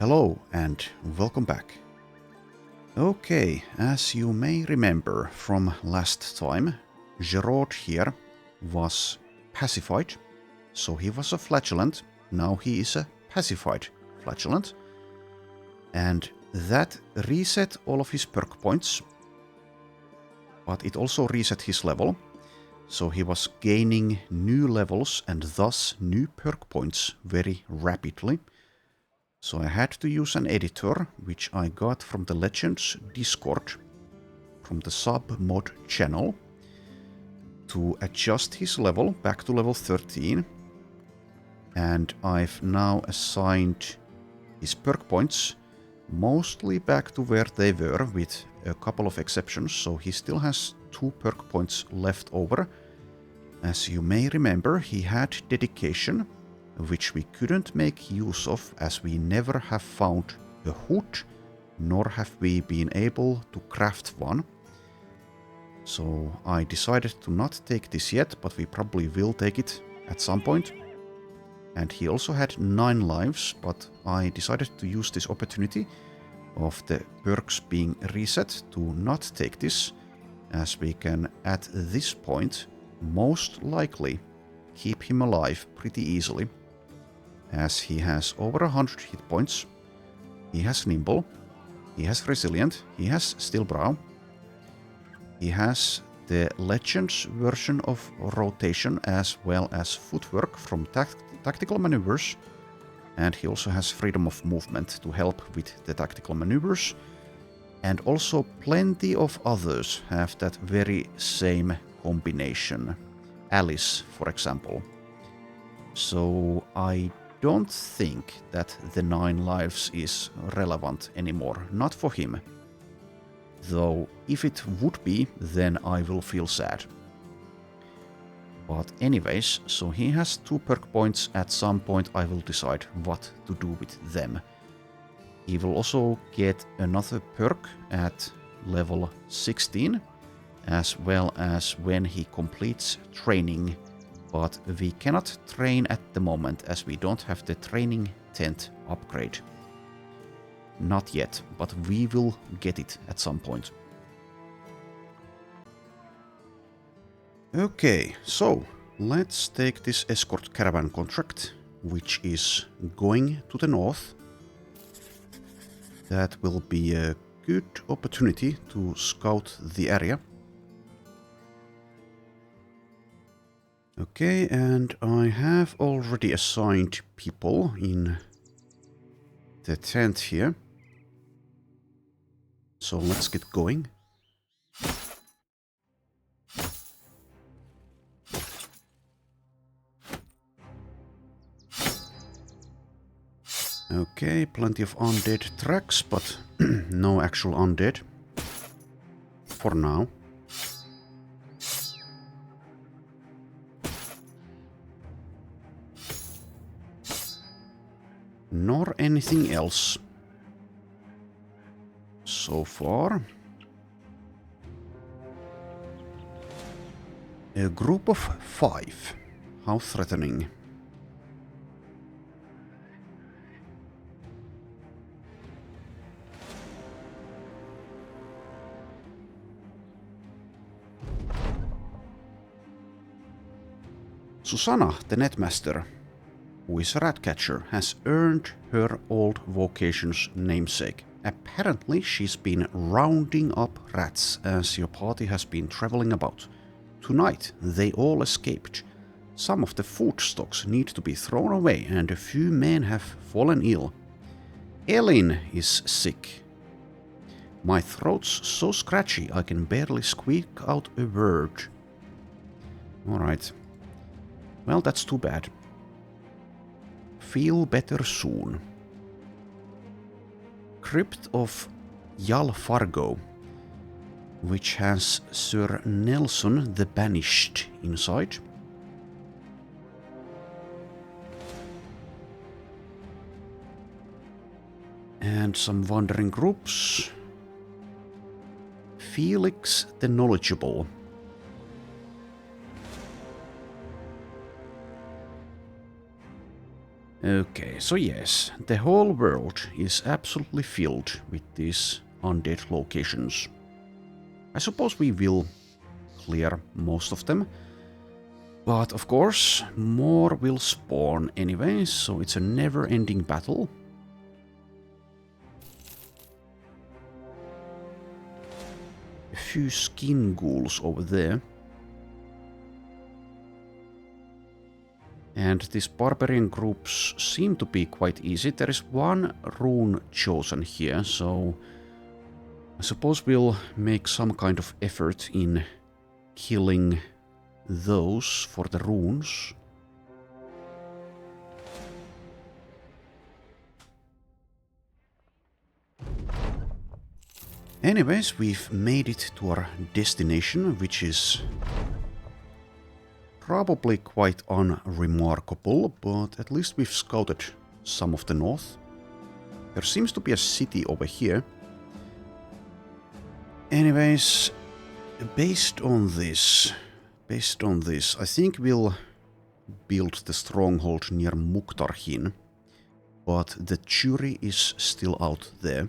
Hello and welcome back. Okay, as you may remember from last time, Gerard here was pacified, so he was a flatulent, now he is a pacified flatulent, and that reset all of his perk points, but it also reset his level, so he was gaining new levels and thus new perk points very rapidly. So I had to use an editor, which I got from the Legends Discord, from the sub-mod channel, to adjust his level back to level 13. And I've now assigned his perk points mostly back to where they were, with a couple of exceptions, so he still has 2 perk points left over. As you may remember, he had dedication, which we couldn't make use of as we never have found a hood, nor have we been able to craft one. So I decided to not take this yet, but we probably will take it at some point. And he also had 9 lives, but I decided to use this opportunity of the perks being reset to not take this, as we can at this point most likely keep him alive pretty easily, as he has over 100 hit points, he has nimble, he has resilient, he has steel brow, he has the Legends version of rotation as well as footwork from tactical maneuvers, and he also has freedom of movement to help with the tactical maneuvers, and also plenty of others have that very same combination. Alice, for example. So I don't think that the 9 lives is relevant anymore, not for him. Though if it would be, then I will feel sad. But anyways, so he has 2 perk points. At some point I will decide what to do with them. He will also get another perk at level 16, as well as when he completes training, but we cannot train at the moment as we don't have the training tent upgrade. Not yet, but we will get it at some point. Okay, so let's take this escort caravan contract, which is going to the north. That will be a good opportunity to scout the area. Okay, and I have already assigned people in the tent here. So let's get going. Okay, plenty of undead tracks, but no actual undead. For now. Nor anything else. So far. A group of 5. How threatening. Susanna, the netmaster, who is a rat catcher, has earned her old vocation's namesake. Apparently she's been rounding up rats as your party has been traveling about. Tonight they all escaped. Some of the food stocks need to be thrown away and a few men have fallen ill. Elin is sick. My throat's so scratchy I can barely squeak out a word. Alright. Well, that's too bad. Feel better soon. Crypt of Yal Fargo, which has Sir Nelson the Banished inside. And some wandering groups. Felix the Knowledgeable. Okay, so yes, the whole world is absolutely filled with these undead locations. I suppose we will clear most of them. But of course, more will spawn anyway, so it's a never-ending battle. A few skin ghouls over there. And these barbarian groups seem to be quite easy. There is one Runechosen here, so I suppose we'll make some kind of effort in killing those for the runes. Anyways, we've made it to our destination, which is probably quite unremarkable, but at least we've scouted some of the north. There seems to be a city over here. Anyways, based on this, I think we'll build the stronghold near Muktarhin, but the jury is still out there.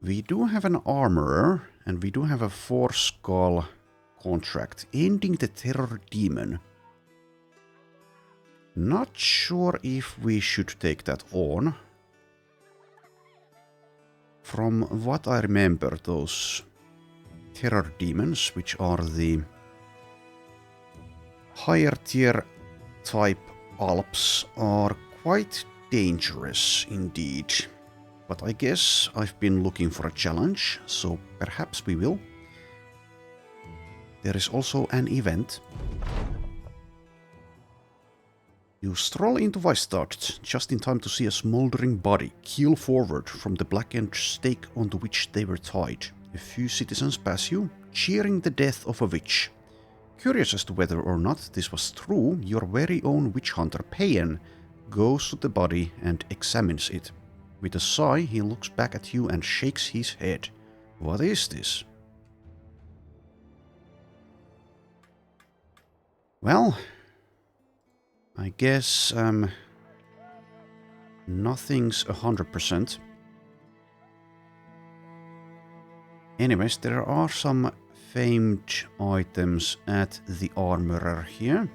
We do have an armorer, and we do have a 4-skull contract, ending the terror demon. Not sure if we should take that on. From what I remember, those terror demons, which are the higher tier type Alps, are quite dangerous indeed. But I guess I've been looking for a challenge, so perhaps we will. There is also an event. You stroll into Weistart, just in time to see a smoldering body keel forward from the blackened stake onto which they were tied. A few citizens pass you, cheering the death of a witch. Curious as to whether or not this was true, your very own witch hunter, Payan, goes to the body and examines it. With a sigh, he looks back at you and shakes his head. What is this? Well, I guess nothing's 100%. Anyways, there are some famed items at the armorer here.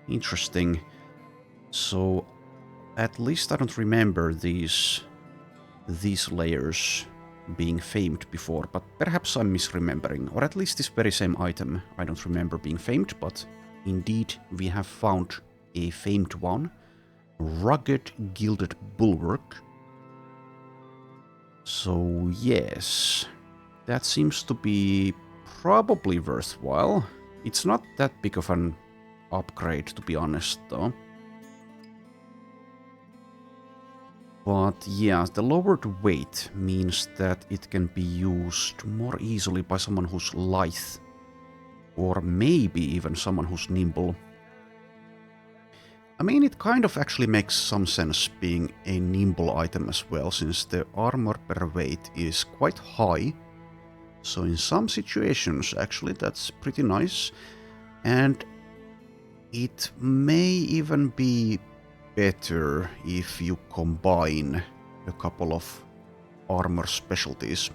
Interesting. So, at least I don't remember these layers being famed before, but perhaps I'm misremembering, or at least this very same item I don't remember being famed, but indeed we have found a famed one. Rugged Gilded Bulwark. So yes, that seems to be probably worthwhile. It's not that big of an upgrade, to be honest, though. But yeah, the lowered weight means that it can be used more easily by someone who's lithe, or maybe even someone who's nimble. I mean, it kind of actually makes some sense being a nimble item as well, since the armor per weight is quite high. So in some situations, actually, that's pretty nice. And it may even be better if you combine a couple of armor specialties.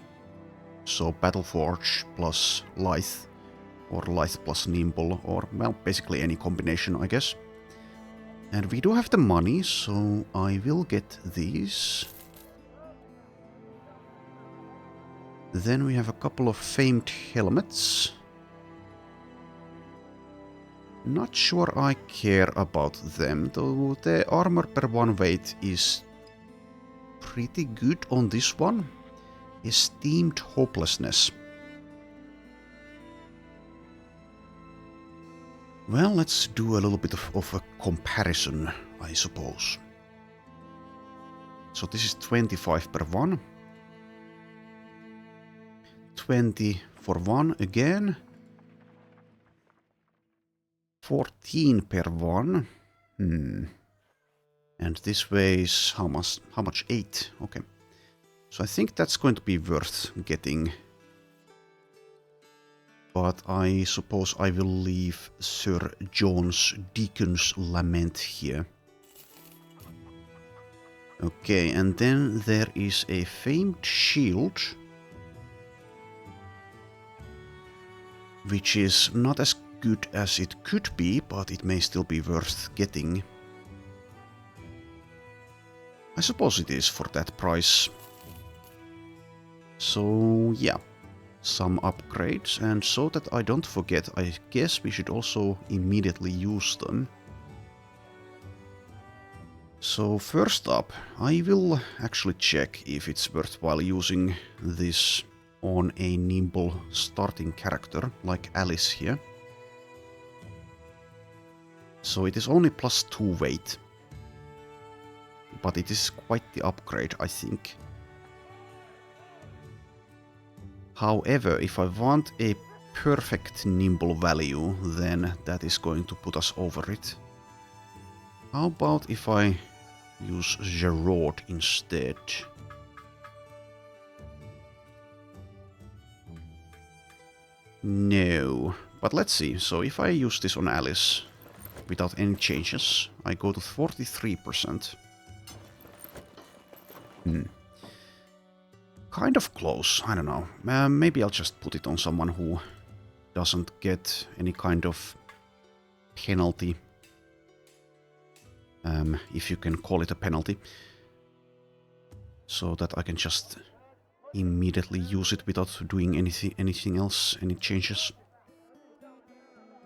So Battleforge plus lithe, or lithe plus nimble, or well, basically any combination, I guess. And we do have the money, so I will get these. Then we have a couple of famed helmets. Not sure I care about them, though the armor per 1 weight is pretty good on this one. Esteemed Hopelessness. Well, let's do a little bit of a comparison, I suppose. So this is 25 per 1. 20 for 1 again. 14 per 1. And this weighs how much? 8. Okay. So I think that's going to be worth getting. But I suppose I will leave Sir John's Deacon's Lament here. Okay, and then there is a famed shield, which is not as good as it could be, but it may still be worth getting. I suppose it is for that price. So yeah, some upgrades, and so that I don't forget, I guess we should also immediately use them. So first up, I will actually check if it's worthwhile using this on a nimble starting character like Alice here. So it is only +2 weight, but it is quite the upgrade, I think. However, if I want a perfect nimble value, then that is going to put us over it. How about if I use Gerard instead? No, but let's see. So if I use this on Alice without any changes, I go to 43%. Kind of close, I don't know. Maybe I'll just put it on someone who doesn't get any kind of penalty. If you can call it a penalty. So that I can just immediately use it without doing anything else, any changes.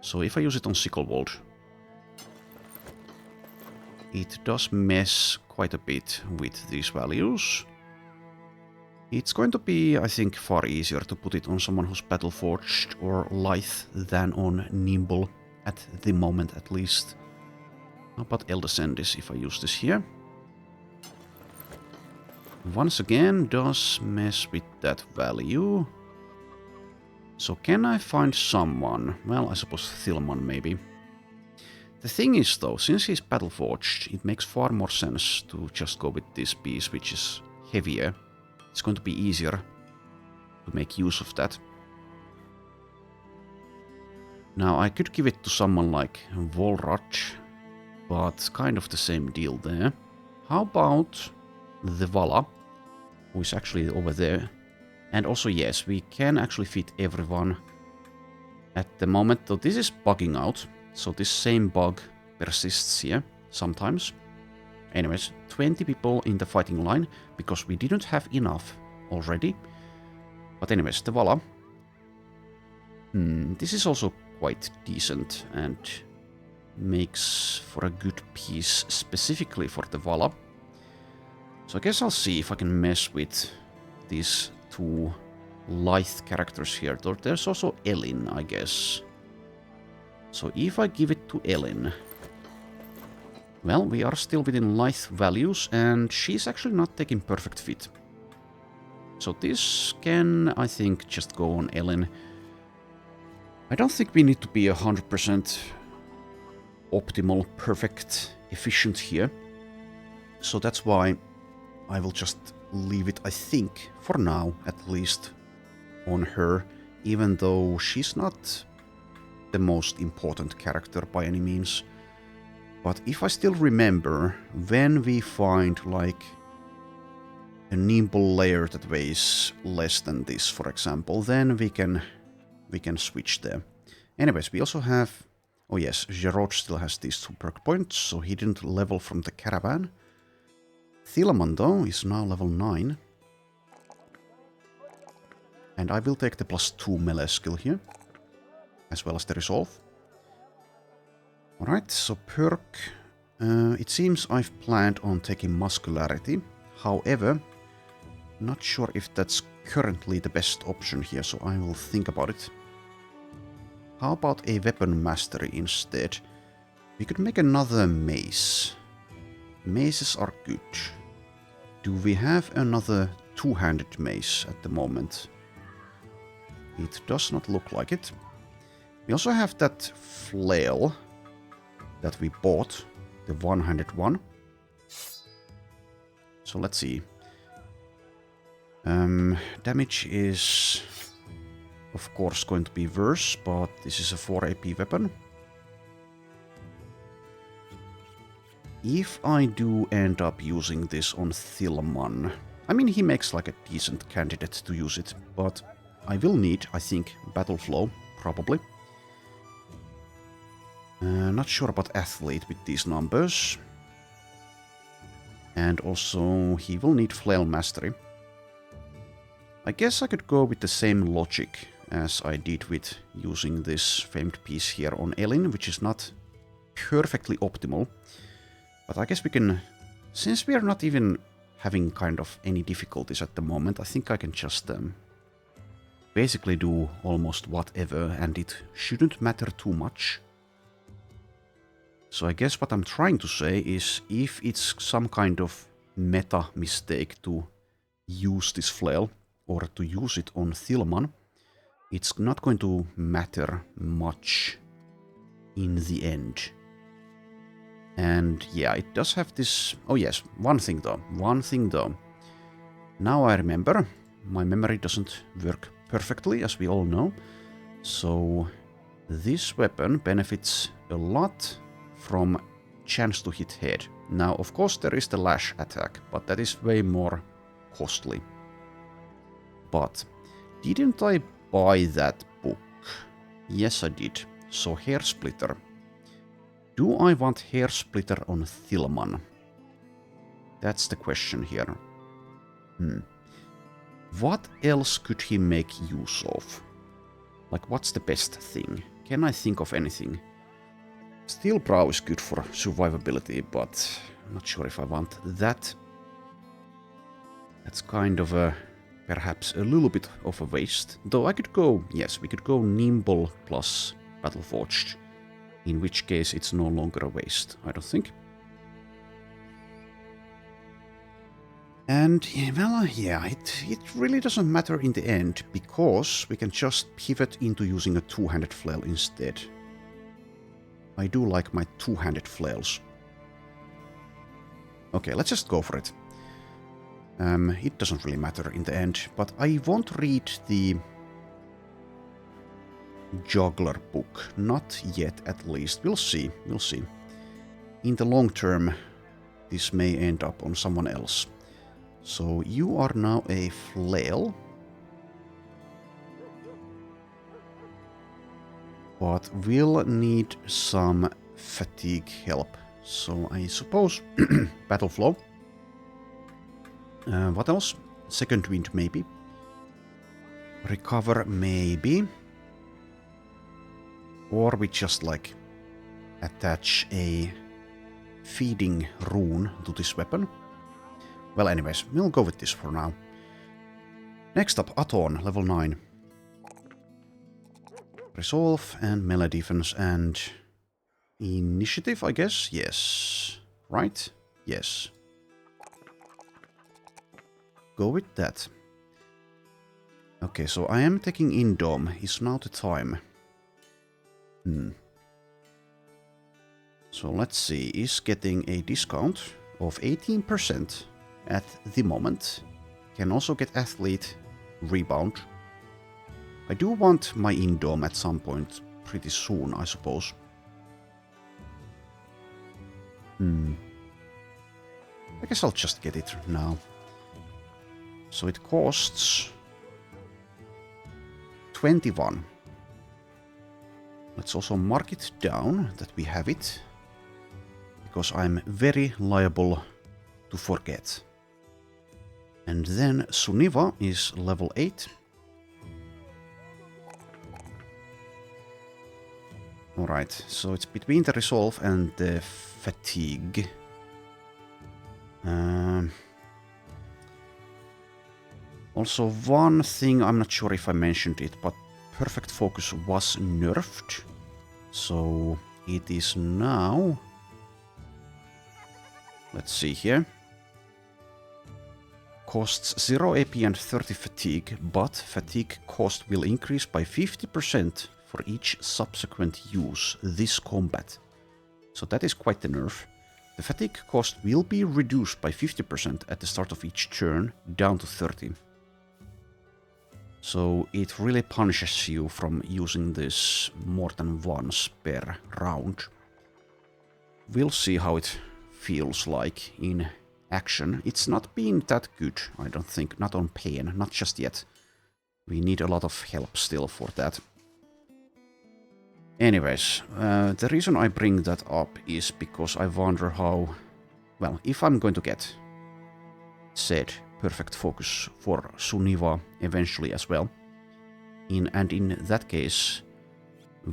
So if I use it on Sicklewold, it does mess quite a bit with these values. It's going to be, I think, far easier to put it on someone who's Battleforged or Lithe than on Nimble, at the moment at least. How about Eldascendis if I use this here? Once again, does mess with that value. So can I find someone? Well, I suppose Thilman maybe. The thing is though, since he's Battleforged, it makes far more sense to just go with this piece, which is heavier. It's going to be easier to make use of that. Now I could give it to someone like Volrach, but kind of the same deal there. How about the Vala, who is actually over there? And also yes, we can actually fit everyone at the moment, though this is bugging out. So this same bug persists here sometimes. Anyways, 20 people in the fighting line, because we didn't have enough already. But anyways, the Vala. This is also quite decent and makes for a good piece specifically for the Vala. So I guess I'll see if I can mess with these two Lithe characters here. There's also Elin, I guess. So if I give it to Elin... Well, we are still within Lithe values, and she's actually not taking perfect fit. So this can, I think, just go on Elin. I don't think we need to be 100% optimal, perfect, efficient here. So that's why I will just leave it, I think, for now at least, on her, even though she's not the most important character by any means. But if I still remember, when we find like a nimble layer that weighs less than this, for example, then we can switch there. Anyways, we also have... Oh yes, Gerard still has these 2 perk points, so he didn't level from the caravan. Thilman, though, is now level 9. And I will take the +2 melee skill here, as well as the resolve. Alright, so perk. It seems I've planned on taking muscularity. However, not sure if that's currently the best option here, so I will think about it. How about a weapon mastery instead? We could make another mace. Maces are good. Do we have another two-handed mace at the moment? It does not look like it. We also have that flail that we bought, the one-handed one. So let's see. Damage is of course going to be worse, but this is a 4 AP weapon. If I do end up using this on Thilman, I mean, he makes like a decent candidate to use it, but I will need, I think, Battle Flow, probably. Not sure about Athlete with these numbers. And also, he will need Flail Mastery. I guess I could go with the same logic as I did with using this famed piece here on Elin, which is not perfectly optimal. But I guess we can, since we are not even having kind of any difficulties at the moment, I think I can just basically do almost whatever, and it shouldn't matter too much. So I guess what I'm trying to say is, if it's some kind of meta mistake to use this flail, or to use it on Thilman, it's not going to matter much in the end. And yeah, it does have this... Oh yes, one thing though. Now I remember, my memory doesn't work perfectly, as we all know. So this weapon benefits a lot from chance to hit head. Now, of course, there is the lash attack, but that is way more costly. But didn't I buy that book? Yes, I did. So Hair Splitter. Do I want Hair Splitter on Thilman? That's the question here. What else could he make use of? Like, what's the best thing? Can I think of anything? Steel Brow is good for survivability, but I'm not sure if I want that. That's kind of a... perhaps a little bit of a waste. Though I could go... yes, we could go Nimble plus Battleforged. In which case it's no longer a waste, I don't think. And, well, yeah, it really doesn't matter in the end, because we can just pivot into using a two-handed flail instead. I do like my two-handed flails. Okay, let's just go for it. It doesn't really matter in the end, but I won't read the Juggler book. Not yet, at least. We'll see. We'll see. In the long term, this may end up on someone else. So you are now a flail. But we'll need some fatigue help. So I suppose Battle Flow. What else? Second Wind, maybe. Recover, maybe. Or we just, like, attach a feeding rune to this weapon. Well, anyways, we'll go with this for now. Next up, Aton, level 9. Resolve and melee defense and initiative, I guess? Yes. Right? Yes. Go with that. Okay, so I am taking Indom. Is now the time. So let's see, is getting a discount of 18% at the moment. Can also get Athlete Rebound. I do want my Indom at some point pretty soon, I suppose. I guess I'll just get it now. So it costs 21. Let's also mark it down that we have it, because I'm very liable to forget. And then Suniva is level 8. Alright, so it's between the resolve and the fatigue. Also, one thing, I'm not sure if I mentioned it, but Perfect Focus was nerfed. So it is now... let's see here. Costs 0 AP and 30 fatigue, but fatigue cost will increase by 50% for each subsequent use this combat. So that is quite the nerf. The fatigue cost will be reduced by 50% at the start of each turn, down to 30. So it really punishes you from using this more than once per round. We'll see how it feels like in action. It's not been that good, I don't think. Not on pain, not just yet. We need a lot of help still for that. Anyways, the reason I bring that up is because I wonder how... Well, if I'm going to get said perfect focus for Suniva eventually as well, and in that case,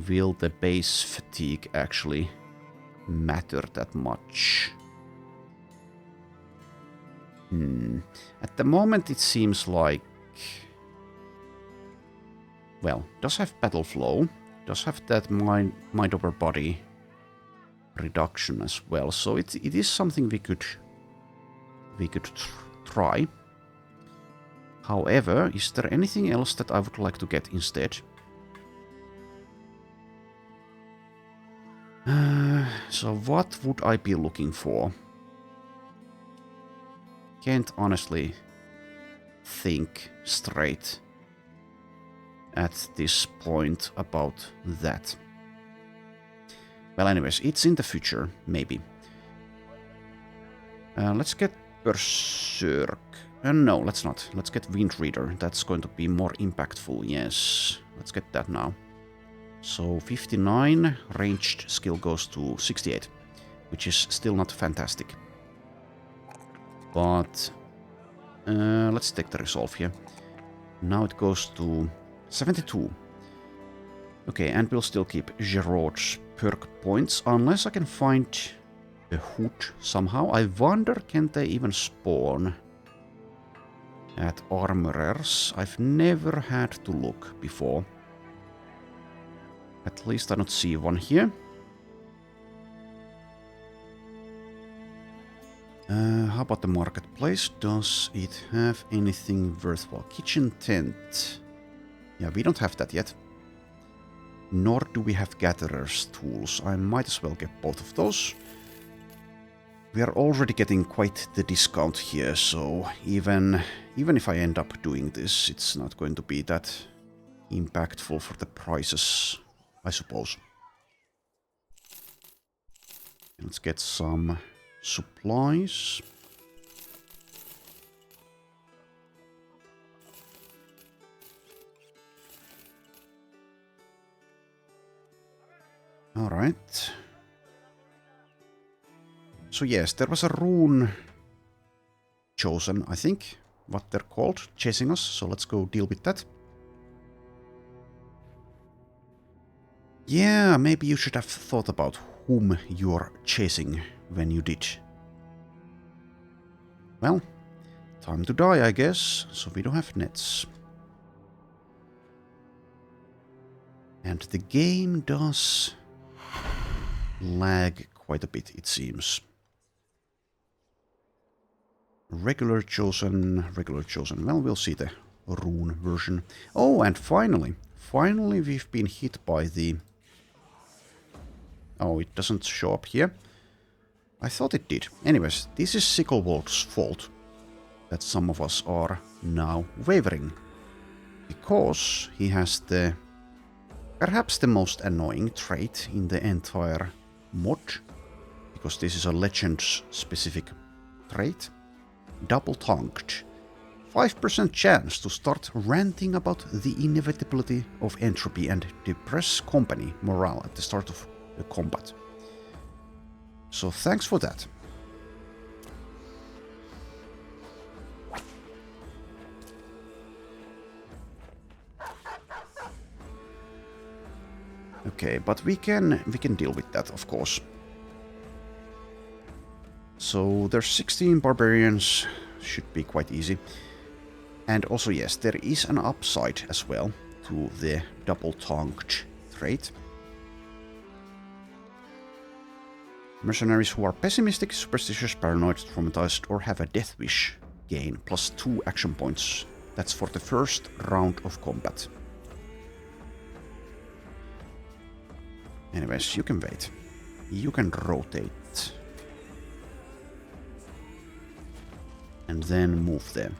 will the base fatigue actually matter that much? At the moment it seems like... Well, does have battle flow, does have that mind over body reduction as well, so it is something we could try. However, is there anything else that I would like to get instead? So what would I be looking for? Can't honestly think straight at this point about that. Well, anyways, it's in the future, maybe. Let's get Berserk. No, let's not. Let's get Wind Reader. That's going to be more impactful, yes. Let's get that now. So 59, ranged skill goes to 68, which is still not fantastic. But let's take the resolve here. Now it goes to 72. Okay, and we'll still keep Gerard's perk points, unless I can find a hood somehow. I wonder, can they even spawn at armorers? I've never had to look before. At least I don't see one here. How about the marketplace? Does it have anything worthwhile? Kitchen tent. Yeah, we don't have that yet. Nor do we have gatherer's tools. I might as well get both of those. We are already getting quite the discount here, so even if I end up doing this, it's not going to be that impactful for the prices, I suppose. Let's get some supplies. Alright. So yes, there was a Runechosen, I think, what they're called, chasing us, so let's go deal with that. Yeah, maybe you should have thought about whom you're chasing when you did. Well, time to die, I guess, so we don't have nets. And the game does lag quite a bit, it seems. Regular chosen. Well, we'll see the rune version. Oh, and finally we've been hit by the... Oh, it doesn't show up here. I thought it did. Anyways, this is Sicklewolf's fault that some of us are now wavering. Because he has the... perhaps the most annoying trait in the entire mod. Because this is a Legends-specific trait. Double-tongued. 5% chance to start ranting about the inevitability of entropy and depress company morale at the start of the combat. So thanks for that. Okay, but we can deal with that, of course. So there's 16 barbarians, should be quite easy. And also, yes, there is an upside as well to the double-tongued trait. Mercenaries who are pessimistic, superstitious, paranoid, traumatized, or have a death wish gain +2 action points. That's for the first round of combat. Anyways, you can wait. You can rotate. And then move them.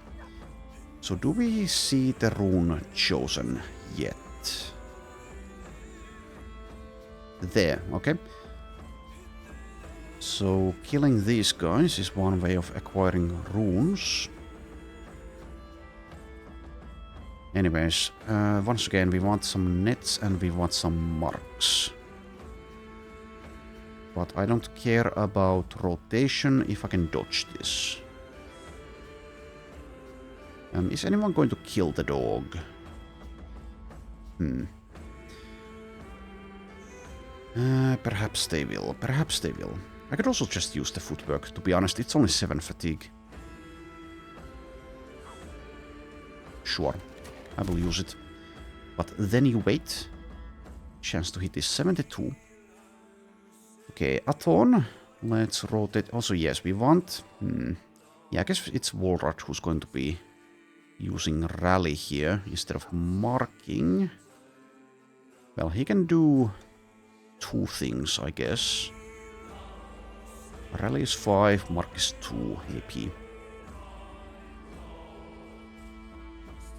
So do we see the Runechosen yet? There, okay. So killing these guys is one way of acquiring runes. Anyways, once again we want some nets and we want some marks. But I don't care about rotation if I can dodge this. Is anyone going to kill the dog? Perhaps they will. Perhaps they will. I could also just use the footwork. To be honest, it's only 7 fatigue. Sure, I will use it. But then you wait. Chance to hit is 72. Okay, Aton. Let's rotate. Also, yes, we want... Yeah, I guess it's Walrat who's going to be using Rally here instead of marking. Well, he can do 2 things, I guess. Rally is 5, Mark is 2 AP.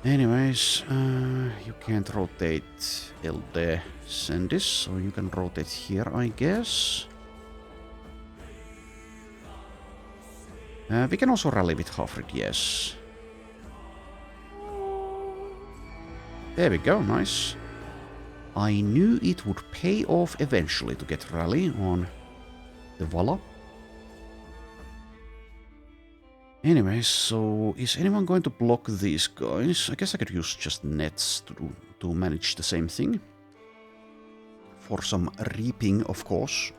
Anyways, you can't rotate LD Sendis, so you can rotate here, I guess. We can also rally with Hafrid, yes. There we go, nice. I knew it would pay off eventually to get rally on the Vala. Anyways, so is anyone going to block these guys? I guess I could use just nets to manage the same thing. For some reaping, of course.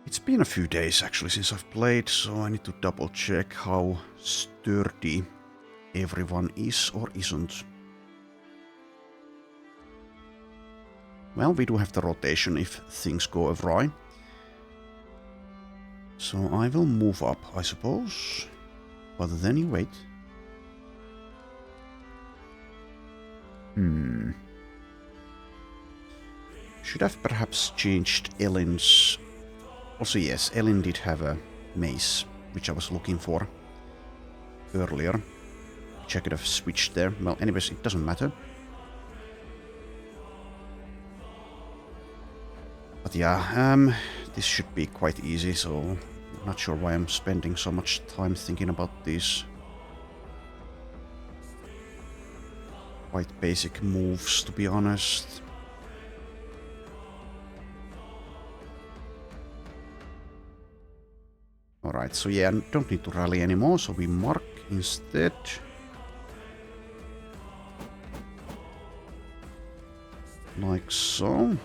It's been a few days actually since I've played, so I need to double check how sturdy everyone is or isn't. Well, we do have the rotation if things go awry. So I will move up, I suppose. But then you wait. Should have perhaps changed Ellen's... Also yes, Ellen did have a mace, which I was looking for earlier. Which I could have switched there. Well, anyways, it doesn't matter. But yeah, this should be quite easy, so... Not sure why I'm spending so much time thinking about these quite basic moves, to be honest. Alright, so yeah, I don't need to rally anymore, so we mark instead. Like so.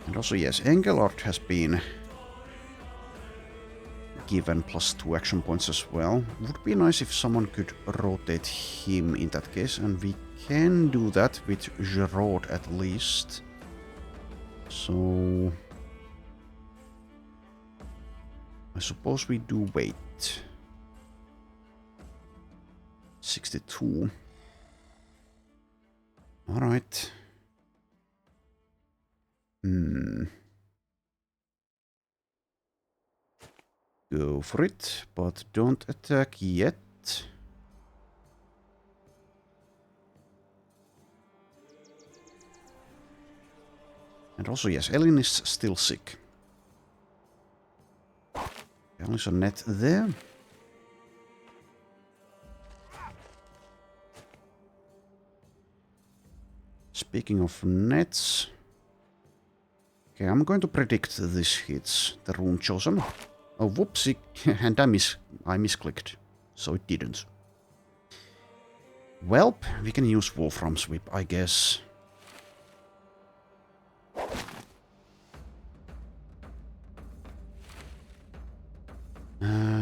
And also, yes, Engelart has been given +2 action points as well. Would be nice if someone could rotate him in that case, and we can do that with Gerard at least. So... I suppose we do wait. 62. Alright. Go for it, but don't attack yet. And also, yes, Elin is still sick. There's a net there. Speaking of nets... Okay, I'm going to predict this hits the Runechosen. Oh, whoopsie, and I misclicked, so it didn't. Welp, we can use Wolfram's Whip, I guess.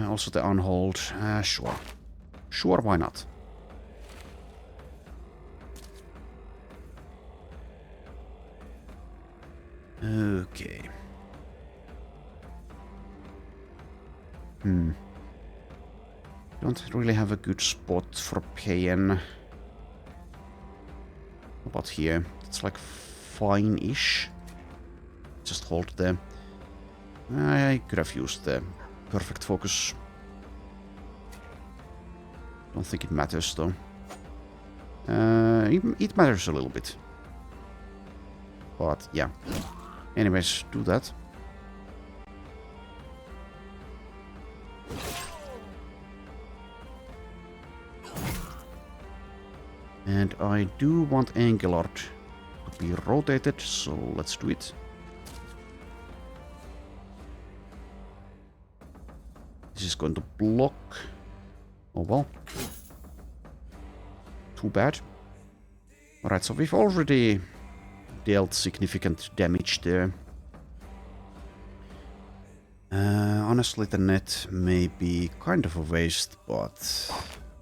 Also the Unhold, sure. Sure, why not? Okay. Don't really have a good spot for Payen. How about here? It's like fine-ish. Just hold there. I could have used the perfect focus. Don't think it matters though. It matters a little bit. But yeah. Anyways, do that. And I do want Angelard to be rotated, so let's do it. This is going to block. Oh well. Too bad. Alright, so we've already dealt significant damage there. Honestly, the net may be kind of a waste, but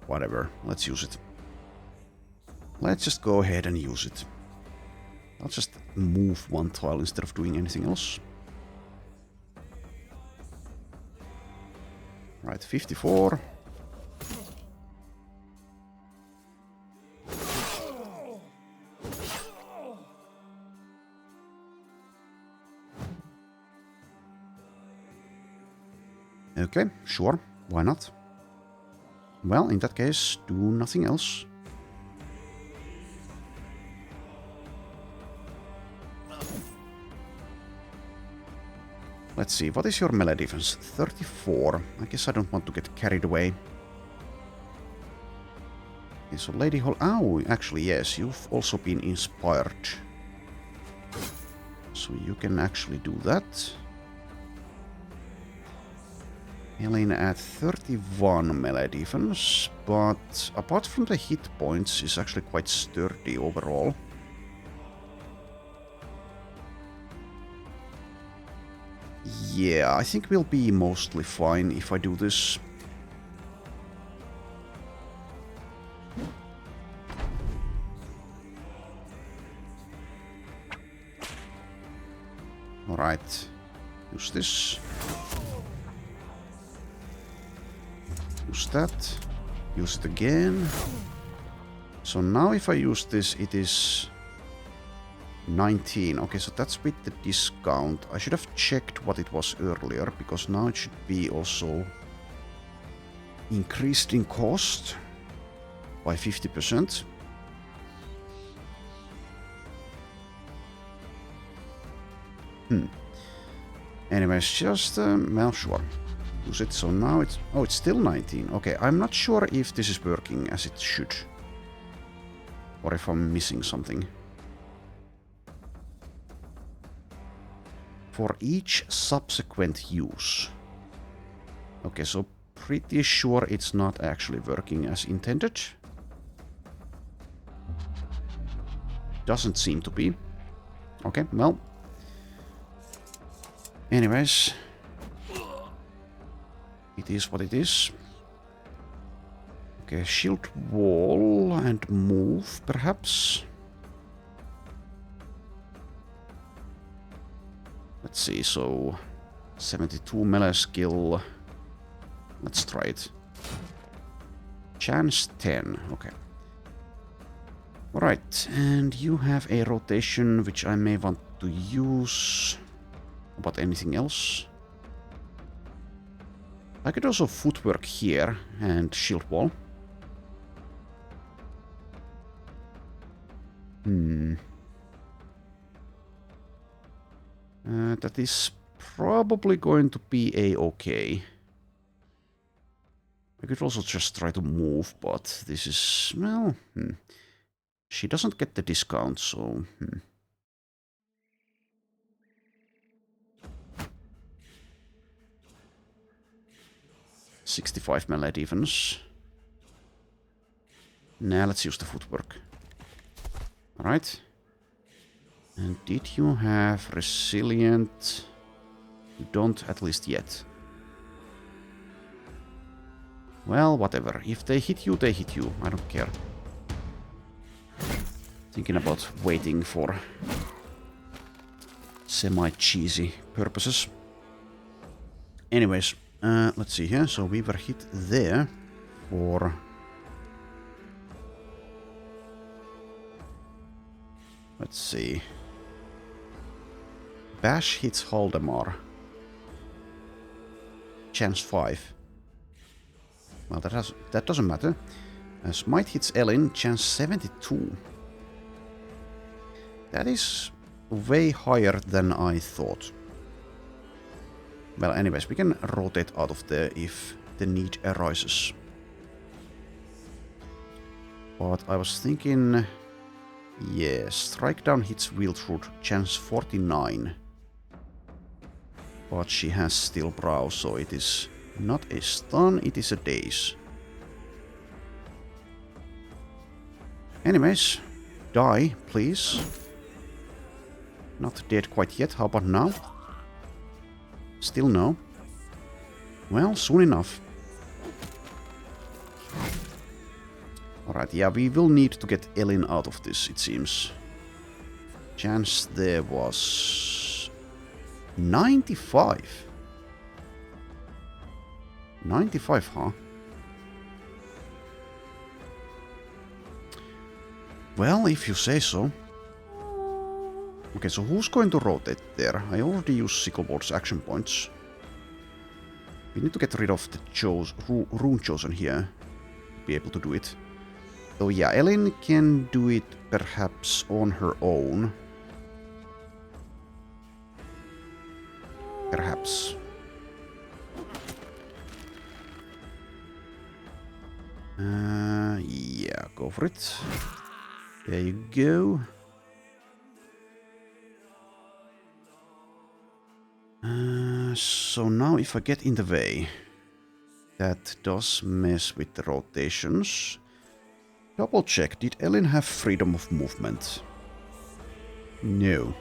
whatever. Let's use it. Let's just go ahead and use it. I'll just move one tile instead of doing anything else. Right, 54. Okay, sure. Why not? Well, in that case, do nothing else. Let's see, what is your melee defense? 34. I guess I don't want to get carried away. Okay, so Lady Hall... Oh, actually, yes, you've also been inspired. So you can actually do that. Helena at 31 melee defense, but apart from the hit points, is actually quite sturdy overall. Yeah, I think we'll be mostly fine if I do this. Alright, use this. Use that. Use it again. So now if I use this, it is 19. Okay, so that's with the discount. I should have checked what it was earlier, because now it should be also increased in cost by 50%. Anyways, just, well, sure. Use it, so now it's... Oh, it's still 19. Okay, I'm not sure if this is working as it should. Or if I'm missing something. For each subsequent use. Okay, so pretty sure it's not actually working as intended. Doesn't seem to be. Okay, well. Anyways. It is what it is. Okay, shield wall and move, perhaps. Let's see, so 72 melee skill. Let's try it. Chance 10, okay. Alright, and you have a rotation which I may want to use. About anything else? I could also footwork here and shield wall. That is probably going to be a-okay. I could also just try to move, but this is, well, She doesn't get the discount, so... 65 melee defense. Now let's use the footwork. Alright. And did you have resilient? You don't, at least yet. Well, whatever. If they hit you, they hit you. I don't care. Thinking about waiting for semi-cheesy purposes. Anyways, let's see here. So we were hit there for... Let's see. Bash hits Haldemar. Chance 5. Well, that doesn't matter. Smite hits Elin, chance 72. That is way higher than I thought. Well, anyways, we can rotate out of there if the need arises. But I was thinking... Yeah, strike down hits Wildroot, chance 49. But she has Steel Brow, so it is not a stun, it is a daze. Anyways, die, please. Not dead quite yet, how about now? Still no. Well, soon enough. Alright, yeah, we will need to get Elin out of this, it seems. Chance there was... 95? 95, huh? Well, if you say so. Okay, so who's going to rotate there? I already used Sickleboard's action points. We need to get rid of the Runechosen here to be able to do it. So yeah, Elin can do it perhaps on her own. Perhaps. Yeah, go for it. There you go. So now if I get in the way, that does mess with the rotations. Double check, did Elin have freedom of movement? No.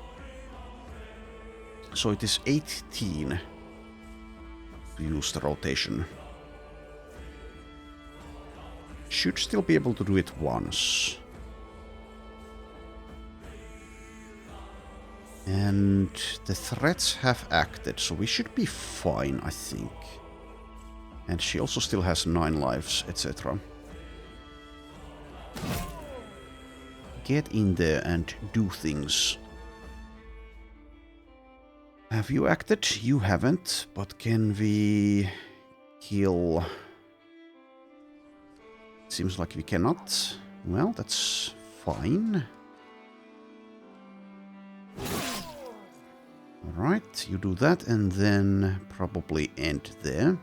So it is 18 to use the rotation. Should still be able to do it once. And the threats have acted, so we should be fine, I think. And she also still has 9 lives, etc. Get in there and do things. Have you acted? You haven't, but can we kill... Seems like we cannot. Well, that's fine. Alright, you do that and then probably end there.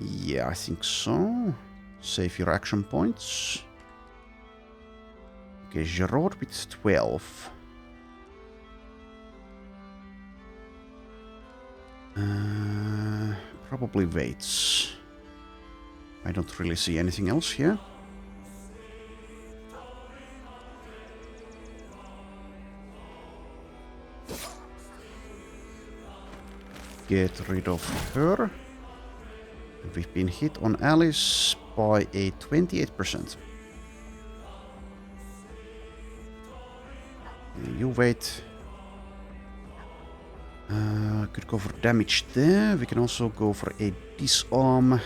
Yeah, I think so. Save your action points. Okay, Gerard with 12. Probably waits. I don't really see anything else here. Get rid of her. We've been hit on Alice by a 28%. You wait. Could go for damage there. We can also go for a disarm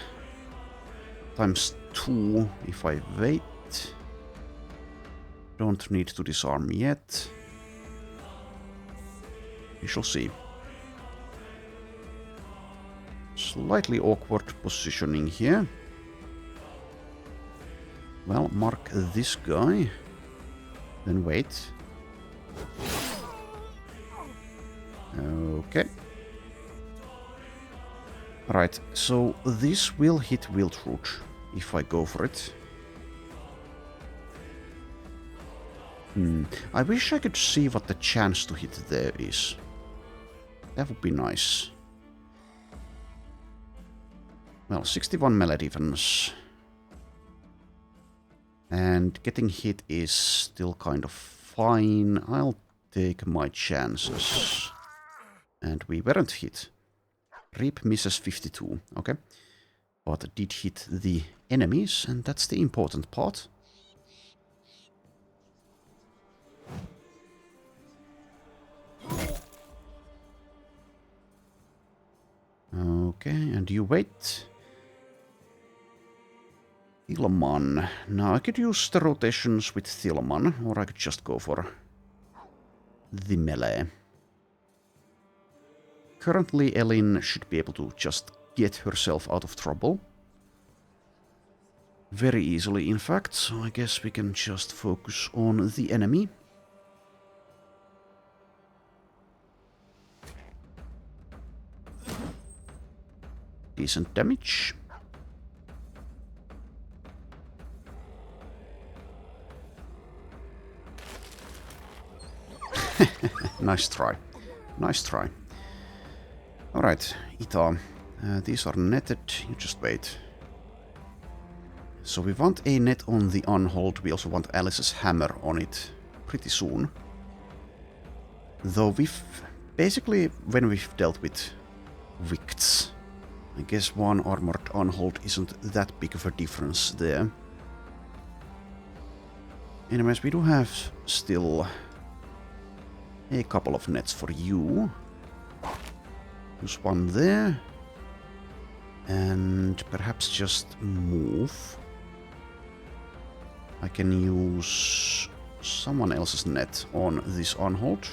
times 2 if I wait. Don't need to disarm yet. We shall see. Slightly awkward positioning here. Well, mark this guy. Then wait. Okay. Right, so this will hit Wildroot if I go for it. I wish I could see what the chance to hit there is. That would be nice. Well, 61 melee defense. And getting hit is still kind of fine. I'll take my chances. And we weren't hit. Rip misses 52, okay. But did hit the enemies, and that's the important part. Okay, and you wait. Thielemann. Now I could use the rotations with Thielemann, or I could just go for the melee. Currently Elin should be able to just get herself out of trouble. Very easily, in fact, so I guess we can just focus on the enemy. Decent damage. Nice try. Nice try. Alright, Ita. These are netted. You just wait. So we want a net on the Unhold. We also want Alice's hammer on it pretty soon. Though we've... Basically, when we've dealt with Wicts, I guess one armored Unhold isn't that big of a difference there. Anyways, we do have still a couple of nets for you. Use one there. And perhaps just move. I can use someone else's net on this Unhold.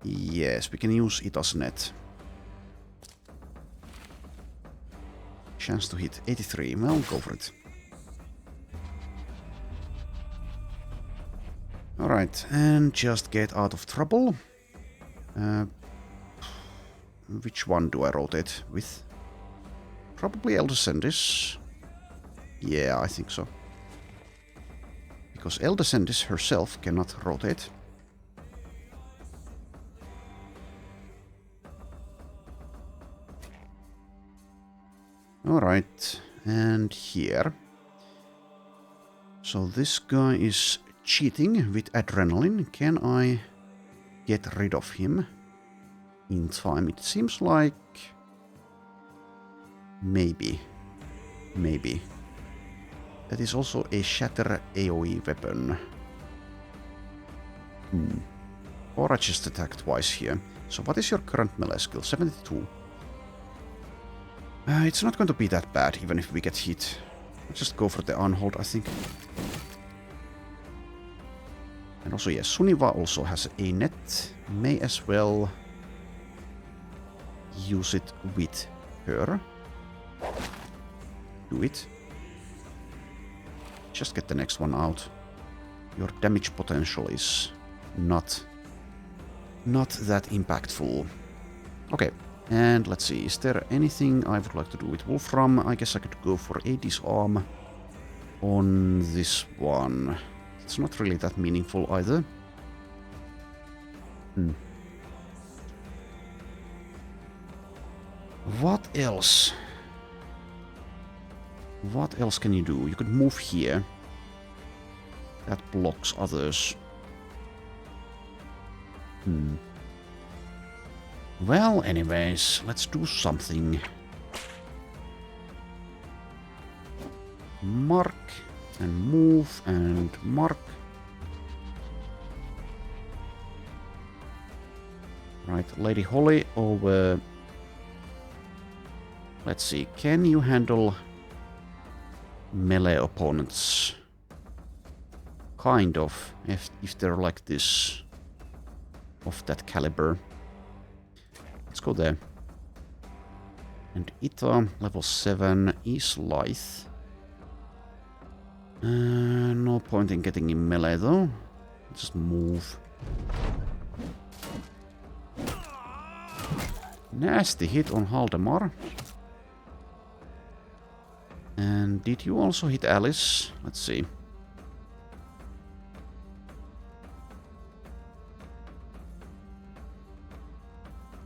Yes, we can use Ita's net. Chance to hit 83. Well, go for it. Alright, and just get out of trouble. Which one do I rotate with? Probably Eldescendis. Yeah, I think so. Because Eldescendis herself cannot rotate. Alright, and here. So this guy is cheating with adrenaline. Can I get rid of him in time? It seems like... Maybe. Maybe. That is also a shatter AoE weapon. Or I just attack twice here. So what is your current melee skill? 72. It's not going to be that bad, even if we get hit. Let's just go for the Unhold, I think. And also, yes, Sunniva also has a net. May as well use it with her. Do it. Just get the next one out. Your damage potential is not that impactful. Okay, and let's see. Is there anything I would like to do with Wolfram? I guess I could go for a disarm on this one. It's not really that meaningful either. What else? What else can you do? You could move here. That blocks others. Well, anyways, let's do something. Mark and move and mark. Right, Lady Holly over... Let's see, can you handle melee opponents? Kind of, if they're like this, of that caliber. Let's go there. And Ita, level 7, is lithe. No point in getting in melee though. Just move. Nasty hit on Haldemar. And did you also hit Alice? Let's see.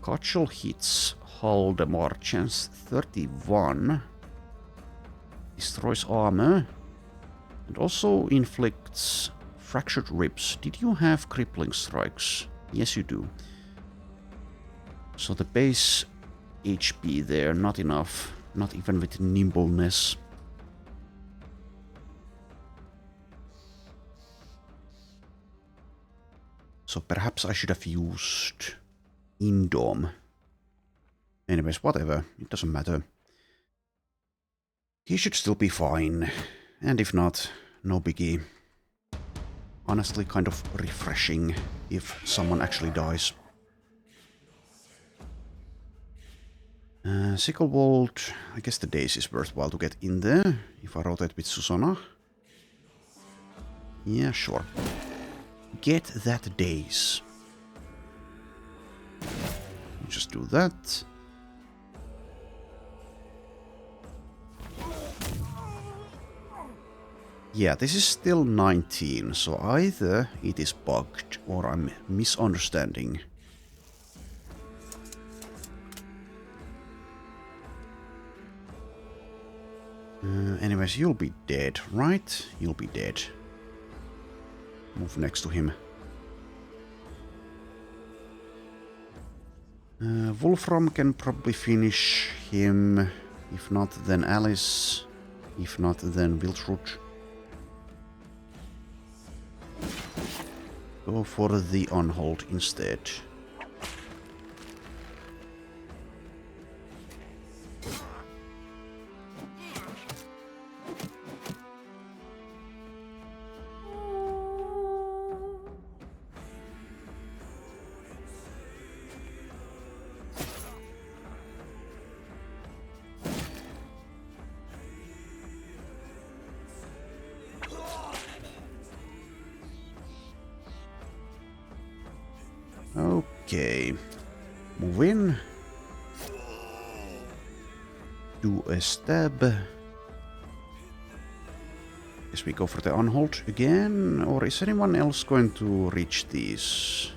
Cutchel hits Haldemar, chance 31. Destroys armor. And also inflicts fractured ribs. Did you have crippling strikes? Yes, you do. So the base HP there, not enough. Not even with nimbleness. So perhaps I should have used Indom Anyways, whatever. It doesn't matter. He should still be fine. And if not, no biggie. Honestly, kind of refreshing if someone actually dies. Sicklewold, I guess the days is worthwhile to get in there. If I rotate with Susanna. Yeah, sure. Get that days. Just do that. Yeah, this is still 19, so either it is bugged or I'm misunderstanding. Anyways, you'll be dead, right? You'll be dead. Move next to him. Wolfram can probably finish him. If not, then Alice. If not, then Wiltrud. Go for the on-hold instead. Okay. Move in. Do a stab. Guess we go for the unhold again, or is anyone else going to reach these?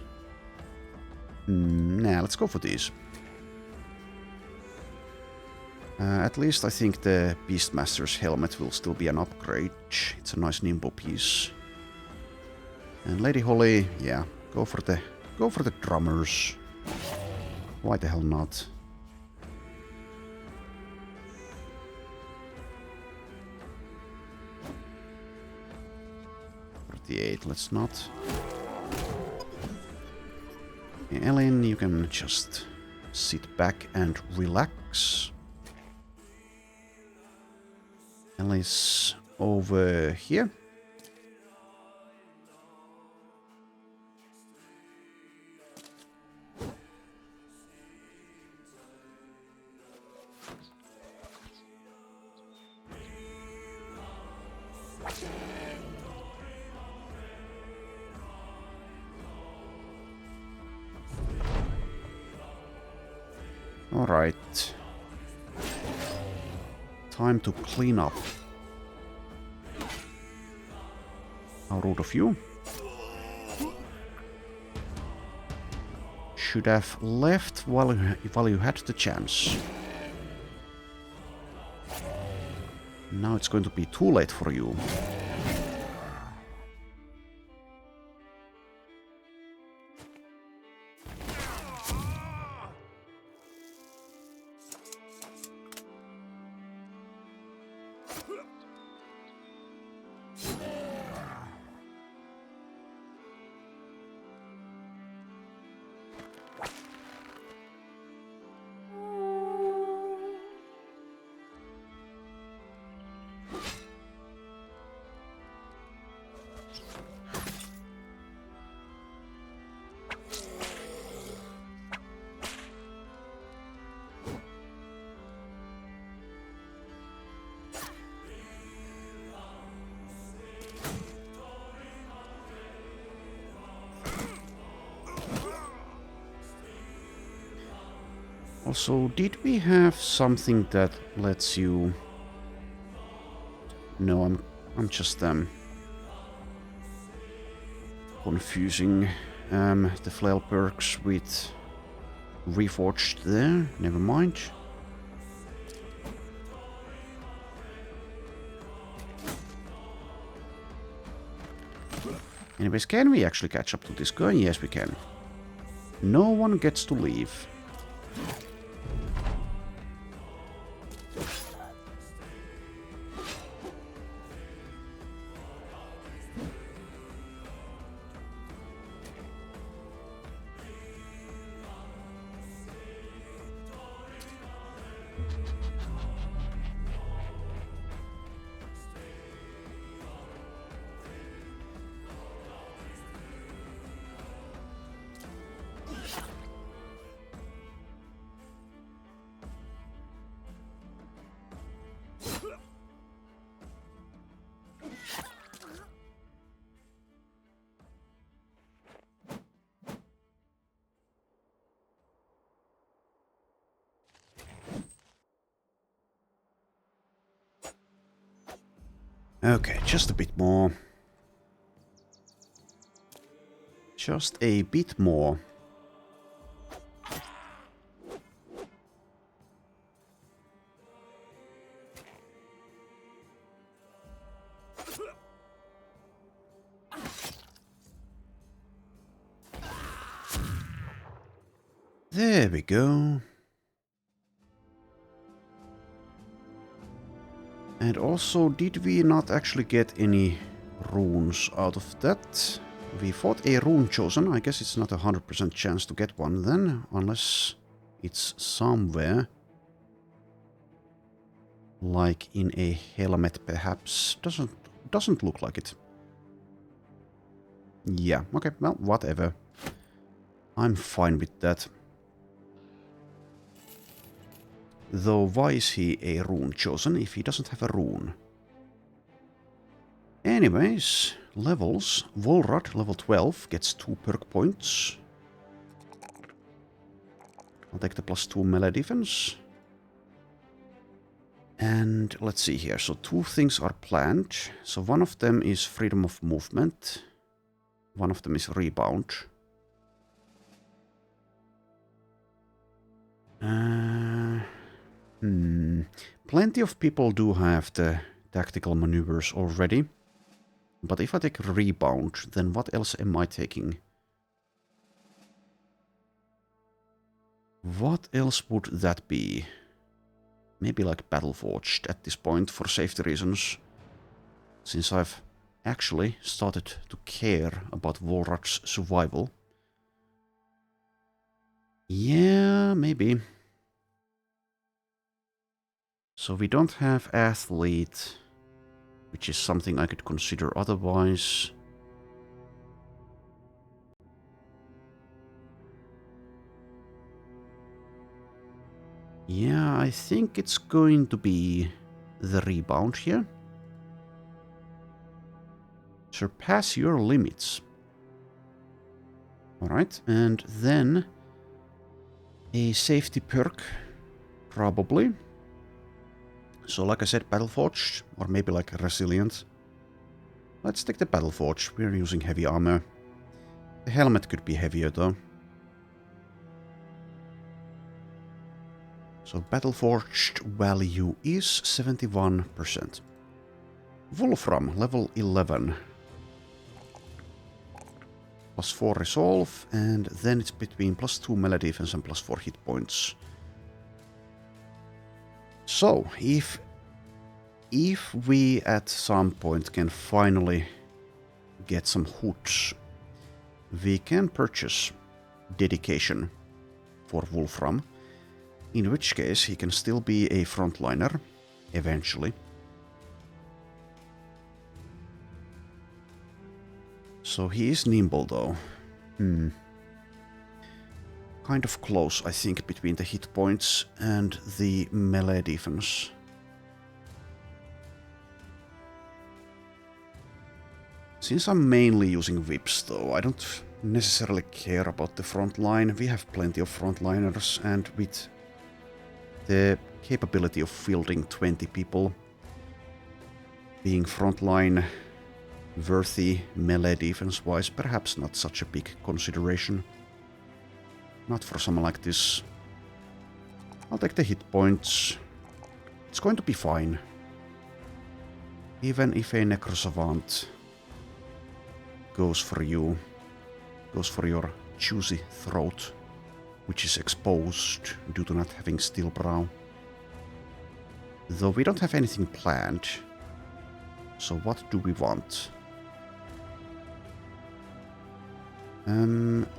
Nah, let's go for these. At least I think the Beastmaster's helmet will still be an upgrade. It's a nice nimble piece. And Lady Holly, yeah, go for the drummers. Why the hell not? Let's not. Ellen, you can just sit back and relax. Alice over here. Alright. Time to clean up. How rude of you. Should have left while you had the chance. Now it's going to be too late for you. Also, did we have something that lets you... No, I'm just confusing the flail perks with Reforged there. Never mind. Anyways, can we actually catch up to this guy? Yes, we can. No one gets to leave. Okay, just a bit more. Just a bit more. There we go. And also, did we not actually get any runes out of that? We fought a Runechosen. I guess it's not a 100% chance to get one then, unless it's somewhere. Like in a helmet, perhaps. Doesn't look like it. Yeah, okay, well, whatever. I'm fine with that. Though, why is he a Runechosen if he doesn't have a rune? Anyways, levels. Volrad, level 12, gets 2 perk points. I'll take the +2 melee defense. And let's see here. So 2 things are planned. So one of them is freedom of movement. One of them is rebound. Plenty of people do have the tactical maneuvers already. But if I take rebound, then what else am I taking? What else would that be? Maybe like Battleforged at this point for safety reasons. Since I've actually started to care about Volrad's survival. Yeah, maybe. So we don't have Athlete, which is something I could consider otherwise. Yeah, I think it's going to be the rebound here. Surpass your limits. Alright, and then a safety perk, probably. So like I said, Battleforged, or maybe like Resilient. Let's take the Battleforged, we're using heavy armor. The helmet could be heavier though. So Battleforged value is 71%. Wolfram, level 11. +4 resolve, and then it's between +2 melee defense and +4 hit points. So, if we at some point can finally get some hoods, we can purchase dedication for Wolfram, in which case he can still be a frontliner eventually. So he is nimble though. Kind of close, I think, between the hit points and the melee defense. Since I'm mainly using whips though, I don't necessarily care about the front line. We have plenty of frontliners, and with the capability of fielding 20 people, being frontline worthy melee defense wise, perhaps not such a big consideration. Not for someone like this. I'll take the hit points. It's going to be fine. Even if a Necrosavant goes for you, goes for your juicy throat, which is exposed due to not having steel brow. Though we don't have anything planned. So what do we want?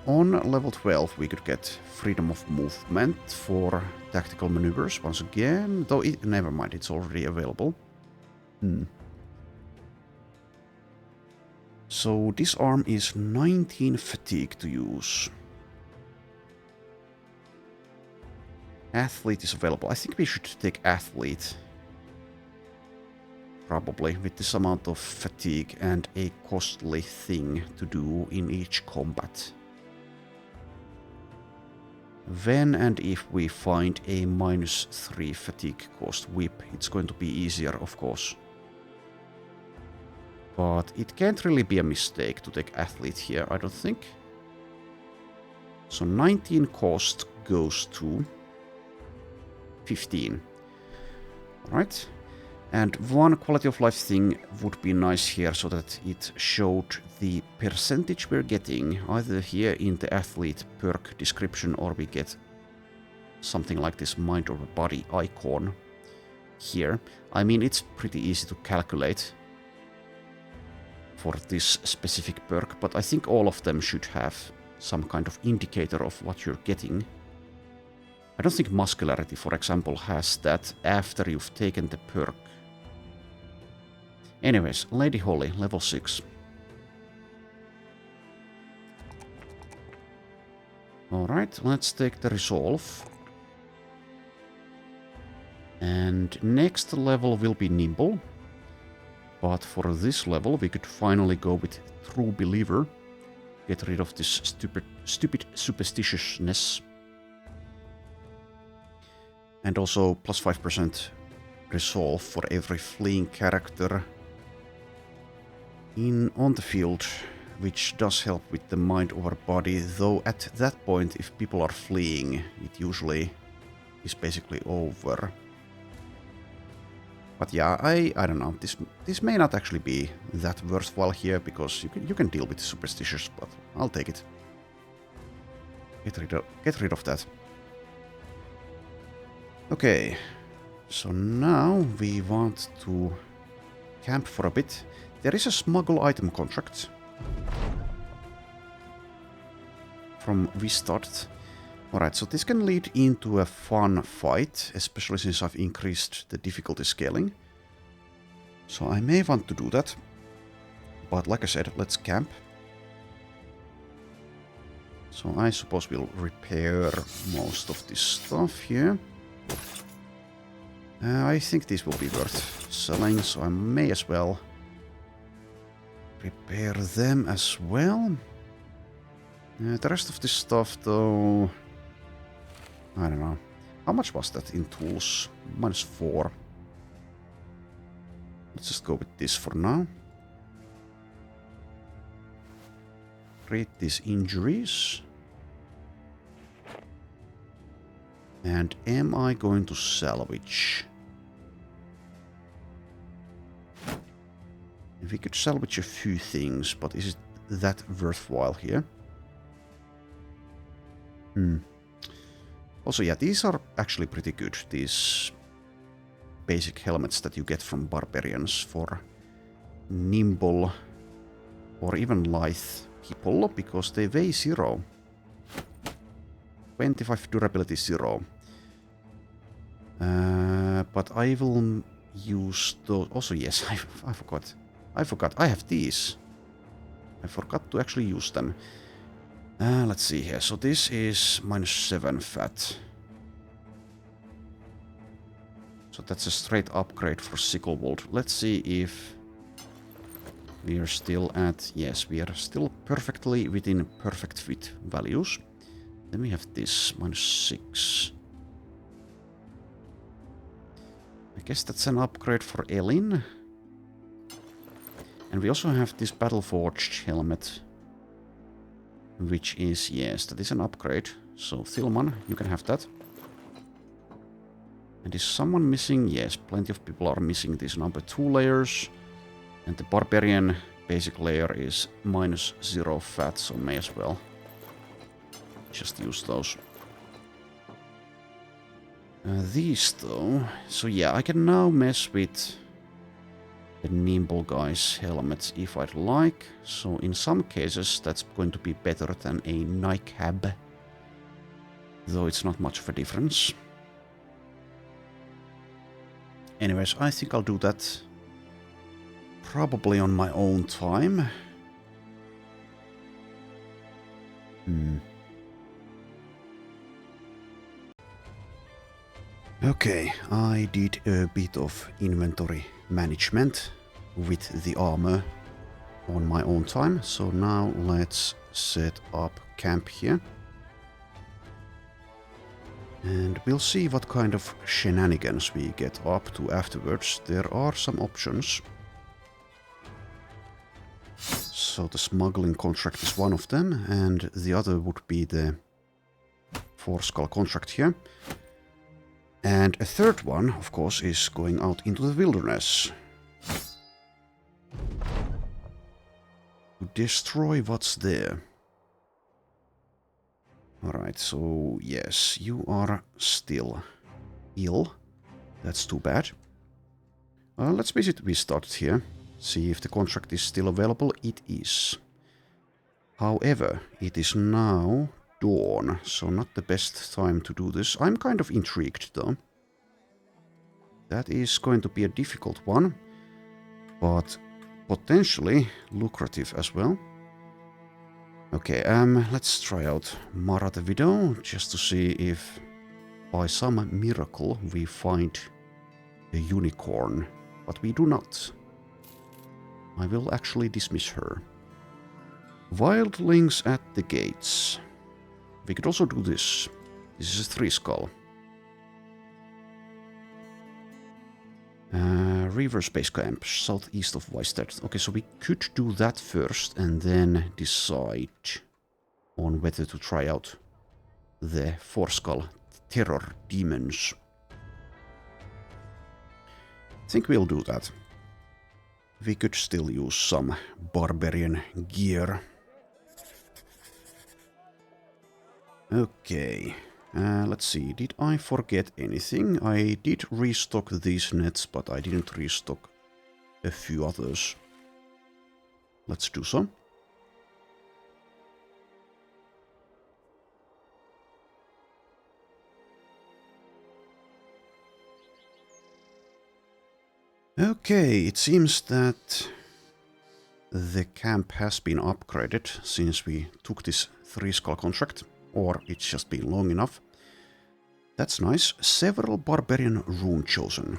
On level 12 we could get freedom of movement for tactical maneuvers once again, though never mind, it's already available. So this arm is 19 fatigue to use. Athlete is available. I think we should take Athlete. Probably, with this amount of fatigue and a costly thing to do in each combat. When and if we find a -3 fatigue cost whip, it's going to be easier, of course. But it can't really be a mistake to take athlete here, I don't think. So 19 cost goes to 15. Alright. And one quality of life thing would be nice here so that it showed the percentage we're getting either here in the athlete perk description, or we get something like this mind over body icon here. I mean, it's pretty easy to calculate for this specific perk, but I think all of them should have some kind of indicator of what you're getting. I don't think muscularity, for example, has that after you've taken the perk. Anyways, Lady Holly, level 6. Alright, let's take the resolve. And next level will be nimble. But for this level we could finally go with True Believer. Get rid of this stupid superstitiousness. And also plus 5% resolve for every fleeing character on the field, which does help with the mind over body, though at that point if people are fleeing it usually is basically over. But yeah, I don't know, this may not actually be that worthwhile here, because you can deal with superstitious, but I'll take it. Get rid of that. Okay, so now we want to camp for a bit. There is a smuggle item contract from Vistart. Alright, so this can lead into a fun fight, especially since I've increased the difficulty scaling. So I may want to do that. But like I said, let's camp. So I suppose we'll repair most of this stuff here. I think these will be worth selling, so I may as well repair them as well. The rest of this stuff, though, I don't know. How much was that in tools? -4. Let's just go with this for now. Treat these injuries. And am I going to salvage? We could salvage a few things, but is it that worthwhile here? Also, yeah, these are actually pretty good. These basic helmets that you get from barbarians for nimble or even lithe people, because they weigh 0. 25 durability 0. But I will use those. Also, yes, I forgot. I have these. I forgot to actually use them. Let's see here. So this is -7 fat. So that's a straight upgrade for Sicklewold. Let's see if we are still at... Yes, we are still perfectly within perfect fit values. Then we have this -6. I guess that's an upgrade for Elin. And we also have this Battleforged helmet, which is, yes, that is an upgrade. So Thilman, you can have that. And is someone missing? Yes, plenty of people are missing these number 2 layers. And the Barbarian basic layer is -0 fat, so may as well just use those. These though, so yeah, I can now mess with the nimble guy's helmets if I'd like. So in some cases that's going to be better than a nightcap, though it's not much of a difference. Anyways, I think I'll do that probably on my own time. Okay, I did a bit of inventory management with the armor on my own time, so now let's set up camp here. And we'll see what kind of shenanigans we get up to afterwards. There are some options. So the smuggling contract is one of them, and the other would be the 4-skull contract here. And a third one, of course, is going out into the wilderness. To destroy what's there. Alright, so yes, you are still ill. That's too bad. Let's basically restart it here. See if the contract is still available. It is. However, it is now dawn, so not the best time to do this. I'm kind of intrigued though. That is going to be a difficult one, but potentially lucrative as well. Okay, let's try out Mara the Widow, just to see if by some miracle we find a unicorn, but we do not. I will actually dismiss her. Wildlings at the gates. We could also do this. This is a 3-skull. Reverse base camp, southeast of Wasteland. Okay, so we could do that first and then decide on whether to try out the 4-skull terror demons. I think we'll do that. We could still use some barbarian gear. Okay, let's see, did I forget anything? I did restock these nets, but I didn't restock a few others. Let's do so. Okay, it seems that the camp has been upgraded since we took this 3-skull contract. Or it's just been long enough. That's nice. Several barbarian Runechosen.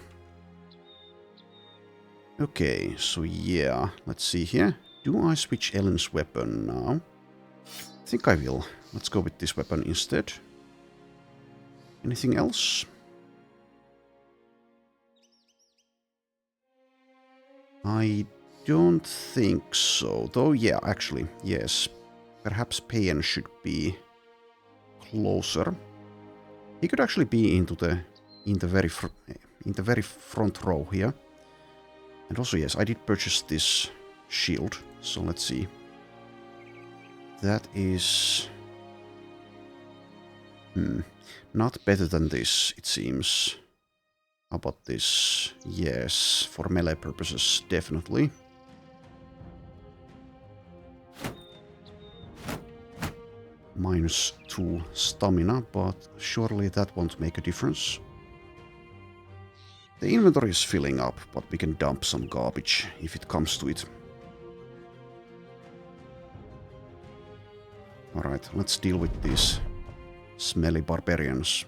Okay, so yeah, let's see here. Do I switch Ellen's weapon now? I think I will. Let's go with this weapon instead. Anything else? I don't think so. Though, yeah, actually, yes. Perhaps Payan should be closer. He could actually be in the very front row here. And also, yes, I did purchase this shield. So let's see. That is not better than this, it seems. How about this? Yes, for melee purposes, definitely. -2 stamina, but surely that won't make a difference. The inventory is filling up, but we can dump some garbage if it comes to it. Alright, let's deal with these smelly barbarians.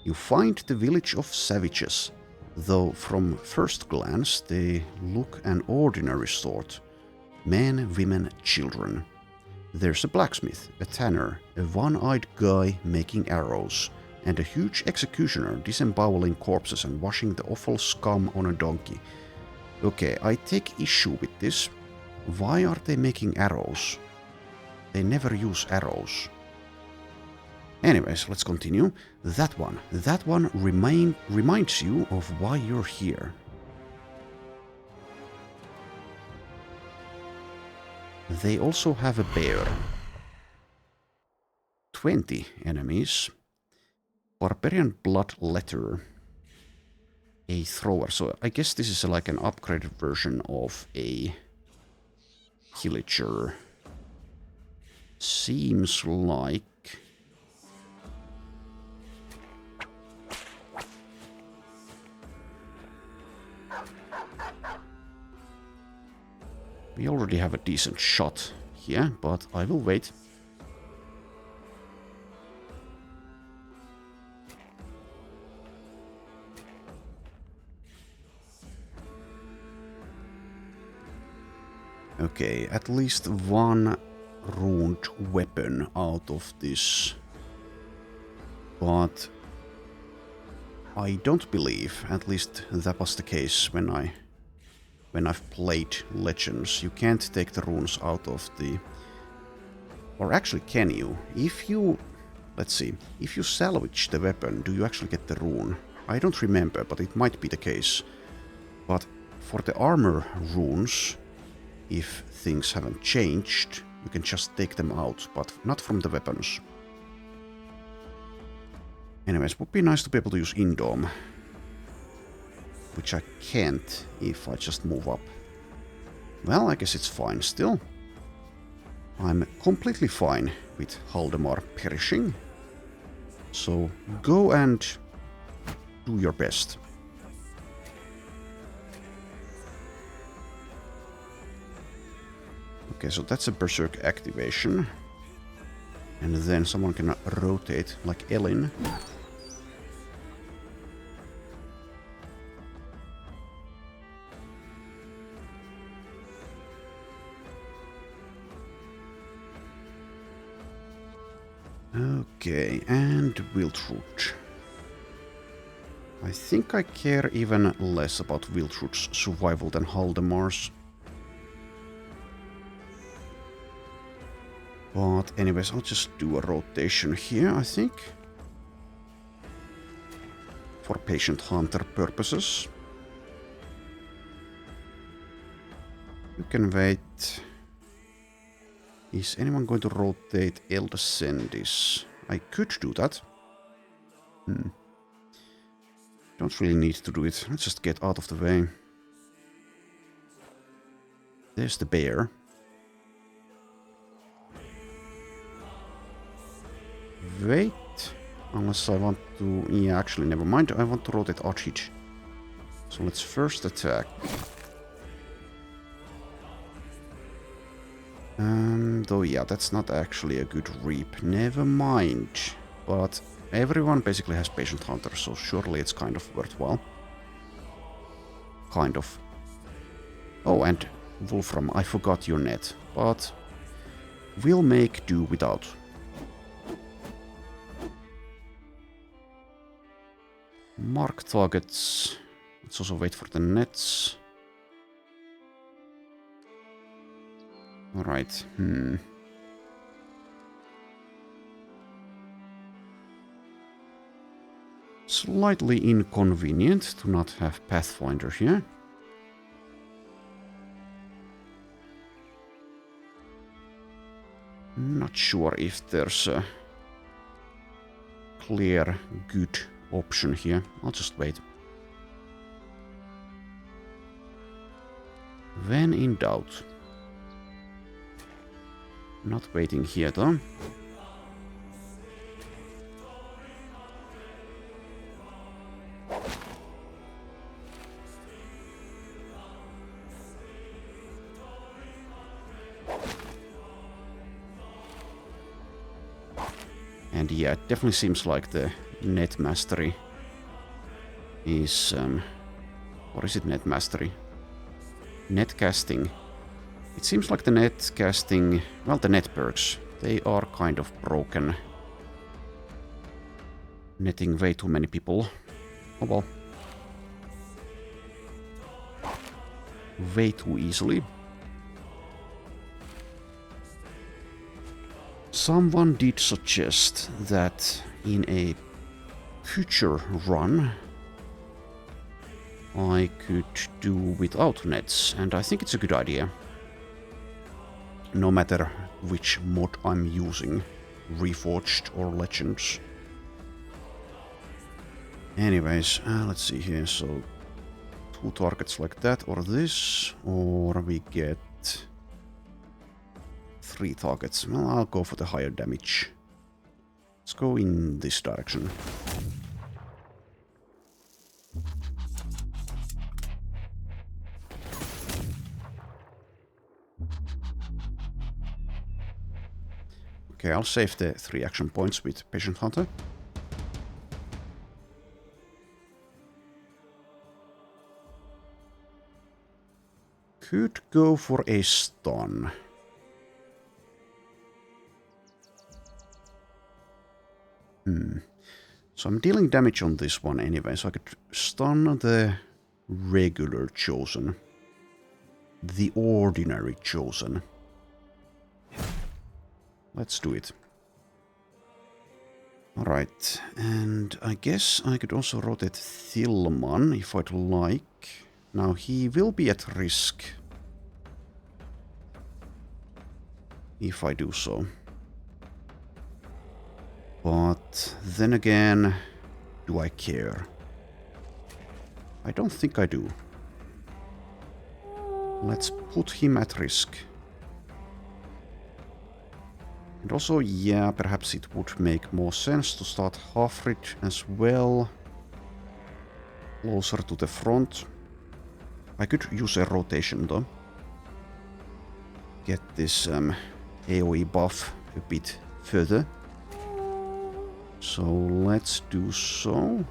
You find the village of savages, though from first glance they look an ordinary sort. Men, women, children. There's a blacksmith, a tanner, a one-eyed guy making arrows, and a huge executioner disemboweling corpses and washing the awful scum on a donkey. Okay, I take issue with this. Why are they making arrows? They never use arrows. Anyways, let's continue. That one reminds you of why you're here. They also have a bear. 20 enemies. Barbarian blood letter. A thrower. So I guess this is like an upgraded version of a pillager. Seems like... we already have a decent shot here, but I will wait. Okay, at least one ruined weapon out of this. But I don't believe, at least that was the case when I when I've played Legends. You can't take the runes out of the... Or actually, can you? If you... Let's see. If you salvage the weapon, do you actually get the rune? I don't remember, but it might be the case. But for the armor runes, if things haven't changed, you can just take them out, but not from the weapons. Anyways, would be nice to be able to use Indom. Which I can't if I just move up. Well, I guess it's fine still. I'm completely fine with Haldemar perishing. So go and do your best. Okay, so that's a Berserk activation. And then someone can rotate like Elin. Okay, and Wildroot. I think I care even less about Wildroot's survival than Haldemar's. But anyways, I'll just do a rotation here, I think. For patient hunter purposes. You can wait. Is anyone going to rotate Eldascendis? I could do that. Don't really need to do it. Let's just get out of the way. There's the bear. Wait. Unless I want to... Yeah, actually, never mind. I want to rotate Archich. So let's first attack. Though, yeah, that's not actually a good reap. Never mind. But everyone basically has Patient Hunter, so surely it's kind of worthwhile. Kind of. Oh, and Wolfram, I forgot your net. But we'll make do without. Mark targets. Let's also wait for the nets. Alright, Slightly inconvenient to not have Pathfinder here. Not sure if there's a clear, good option here. I'll just wait. When in doubt. Not waiting here though. And yeah, it definitely seems like the net mastery is... what is it, net mastery? Net casting. It seems like the net casting... Well, the net perks. They are kind of broken. Netting way too many people. Oh well. Way too easily. Someone did suggest that in a future run I could do without nets, and I think it's a good idea. No matter which mod I'm using, Reforged or Legends. Anyways, let's see here, so 2 targets like that or this, or we get 3 targets. Well, I'll go for the higher damage. Let's go in this direction. Okay, I'll save the 3 action points with Patient Hunter. Could go for a stun. So I'm dealing damage on this one anyway, so I could stun the regular Chosen. the ordinary chosen. Let's do it. Alright, and I guess I could also rotate Thilman if I'd like. Now he will be at risk if I do so. But then again, do I care? I don't think I do. Let's put him at risk. And also, yeah, perhaps it would make more sense to start Hafrid as well. Closer to the front. I could use a rotation though. Get this AoE buff a bit further. So let's do so.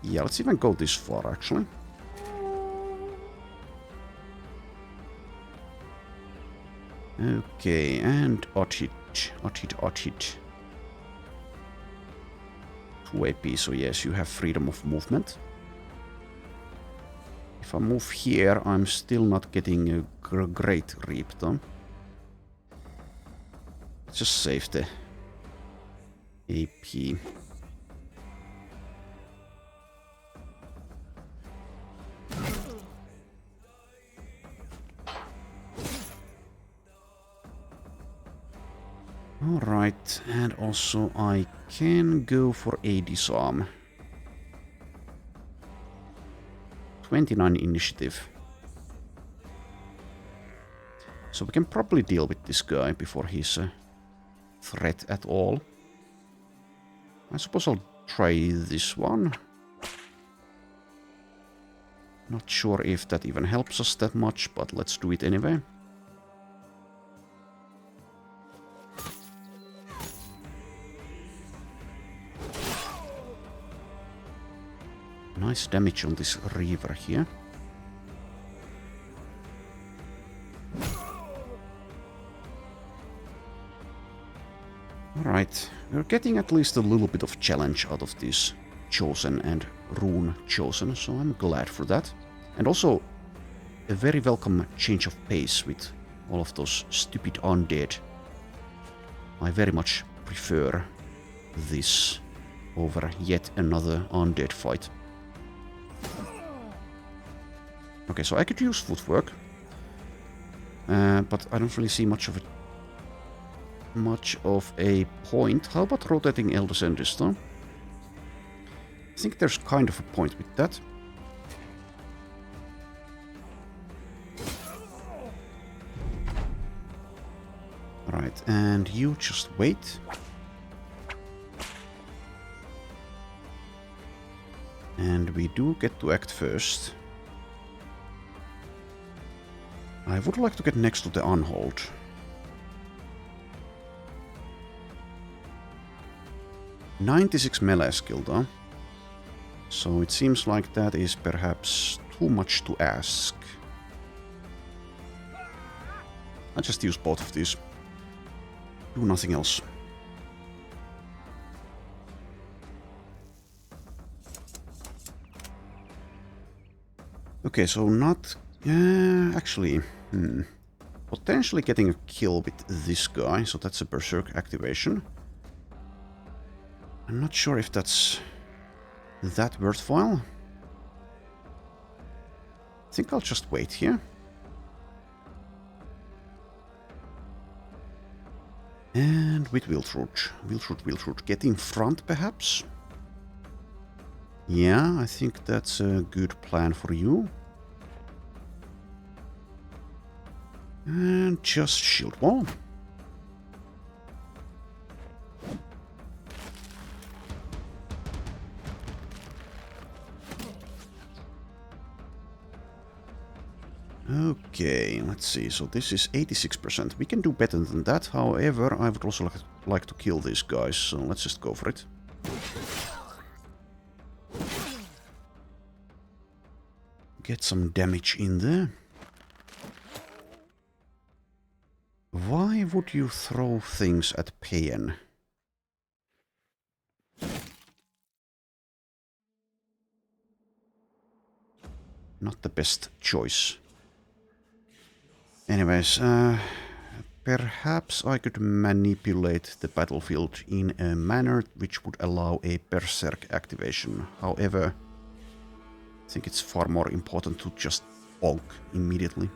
Yeah, let's even go this far actually. Okay, and Othit. 2 AP, so yes, you have freedom of movement. If I move here, I'm still not getting a great reap though. Just save the AP. Alright, and also I can go for a disarm. 29 initiative. So we can probably deal with this guy before he's a threat at all. I suppose I'll try this one. Not sure if that even helps us that much, but let's do it anyway. Nice damage on this Reaver here. Alright, we're getting at least a little bit of challenge out of this Chosen and Runechosen, so I'm glad for that. And also, a very welcome change of pace with all of those stupid undead. I very much prefer this over yet another undead fight. Okay, so I could use footwork, but I don't really see much of a point. How about rotating Elder Sendis though? I think there's kind of a point with that. Right, and you just wait. And we do get to act first. I would like to get next to the Unhold. .96 melee skill though. So it seems like that is perhaps too much to ask. I'll just use both of these. Do nothing else. Okay, so not... actually... Potentially getting a kill with this guy, so that's a Berserk activation. I'm not sure if that's that worthwhile. I think I'll just wait here. And with Wiltrud, get in front perhaps? Yeah, I think that's a good plan for you. And just shield wall. Okay, let's see. So this is 86%. We can do better than that. However, I would also like to kill these guys. So let's just go for it. Get some damage in there. Why would you throw things at Payan? Not the best choice. Anyways, perhaps I could manipulate the battlefield in a manner which would allow a berserk activation. However, I think it's far more important to just bonk immediately.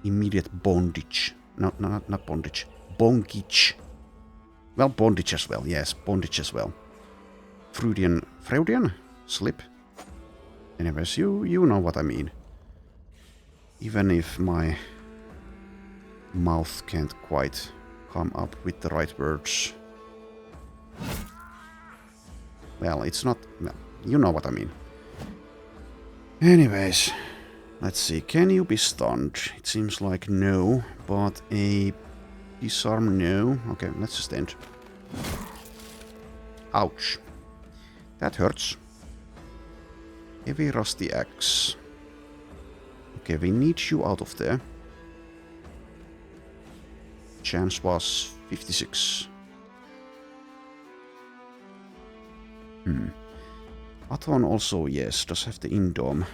Immediate bondage. No, not bondage. Bonkage. Well, bondage as well. Yes, bondage as well. Freudian? Slip? Anyways, you know what I mean. Even if my mouth can't quite come up with the right words. Well, it's not... Well, you know what I mean. Anyways, let's see. Can you be stunned? It seems like no, but a disarm, no. Okay, let's just end. Ouch. That hurts. Heavy rusty axe. Okay, we need you out of there. Chance was 56. Aton also, yes, does have the indom.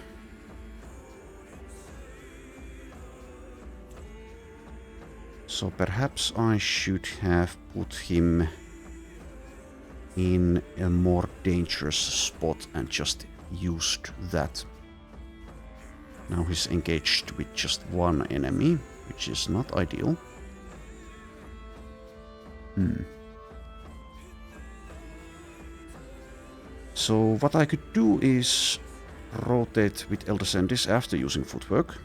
So perhaps I should have put him in a more dangerous spot and just used that. Now he's engaged with just one enemy, which is not ideal. So what I could do is rotate with Elder Sandis after using footwork,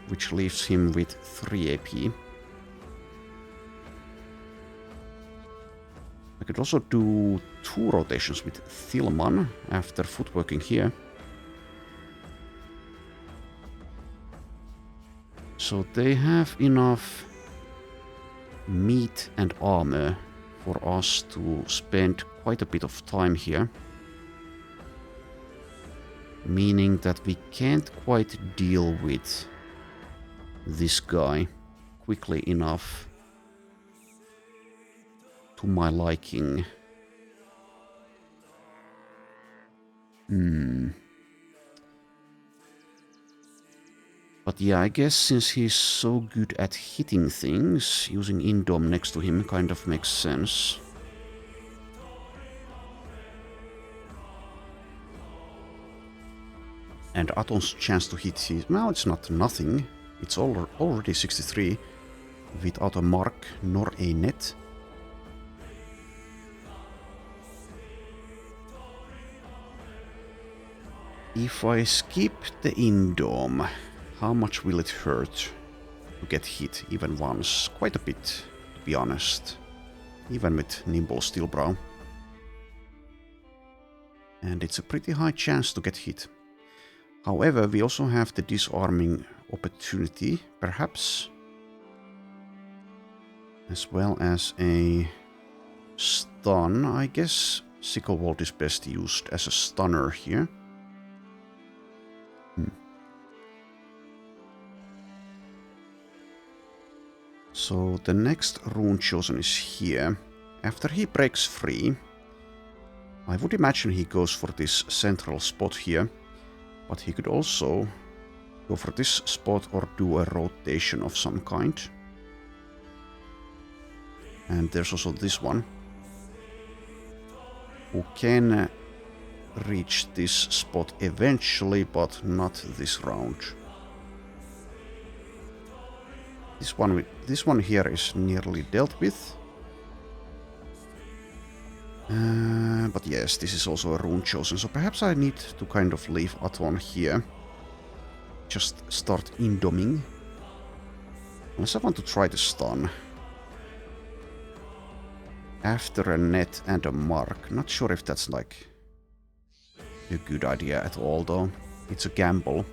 which leaves him with 3 AP. I could also do 2 rotations with Thilman after footworking here. So they have enough meat and armor for us to spend quite a bit of time here. Meaning that we can't quite deal with this guy quickly enough to my liking. But yeah, I guess since he's so good at hitting things, using Indom next to him kind of makes sense. And Aton's chance to hit his... Well, it's not nothing. It's already 63 without a mark nor a net. If I skip the Indom, how much will it hurt to get hit even once? Quite a bit, to be honest. Even with Nimble Steelbrow. And it's a pretty high chance to get hit. However, we also have the disarming opportunity, perhaps. As well as a stun. I guess Sicklewold is best used as a stunner here. So the next Runechosen is here. After he breaks free, I would imagine he goes for this central spot here. But he could also go for this spot or do a rotation of some kind. And there's also this one, who can reach this spot eventually, but not this round. This one here is nearly dealt with. But yes, this is also a Runechosen, so perhaps I need to kind of leave Aton here. Just start indoming. Unless I want to try to stun. After a net and a mark. Not sure if that's like a good idea at all though. It's a gamble.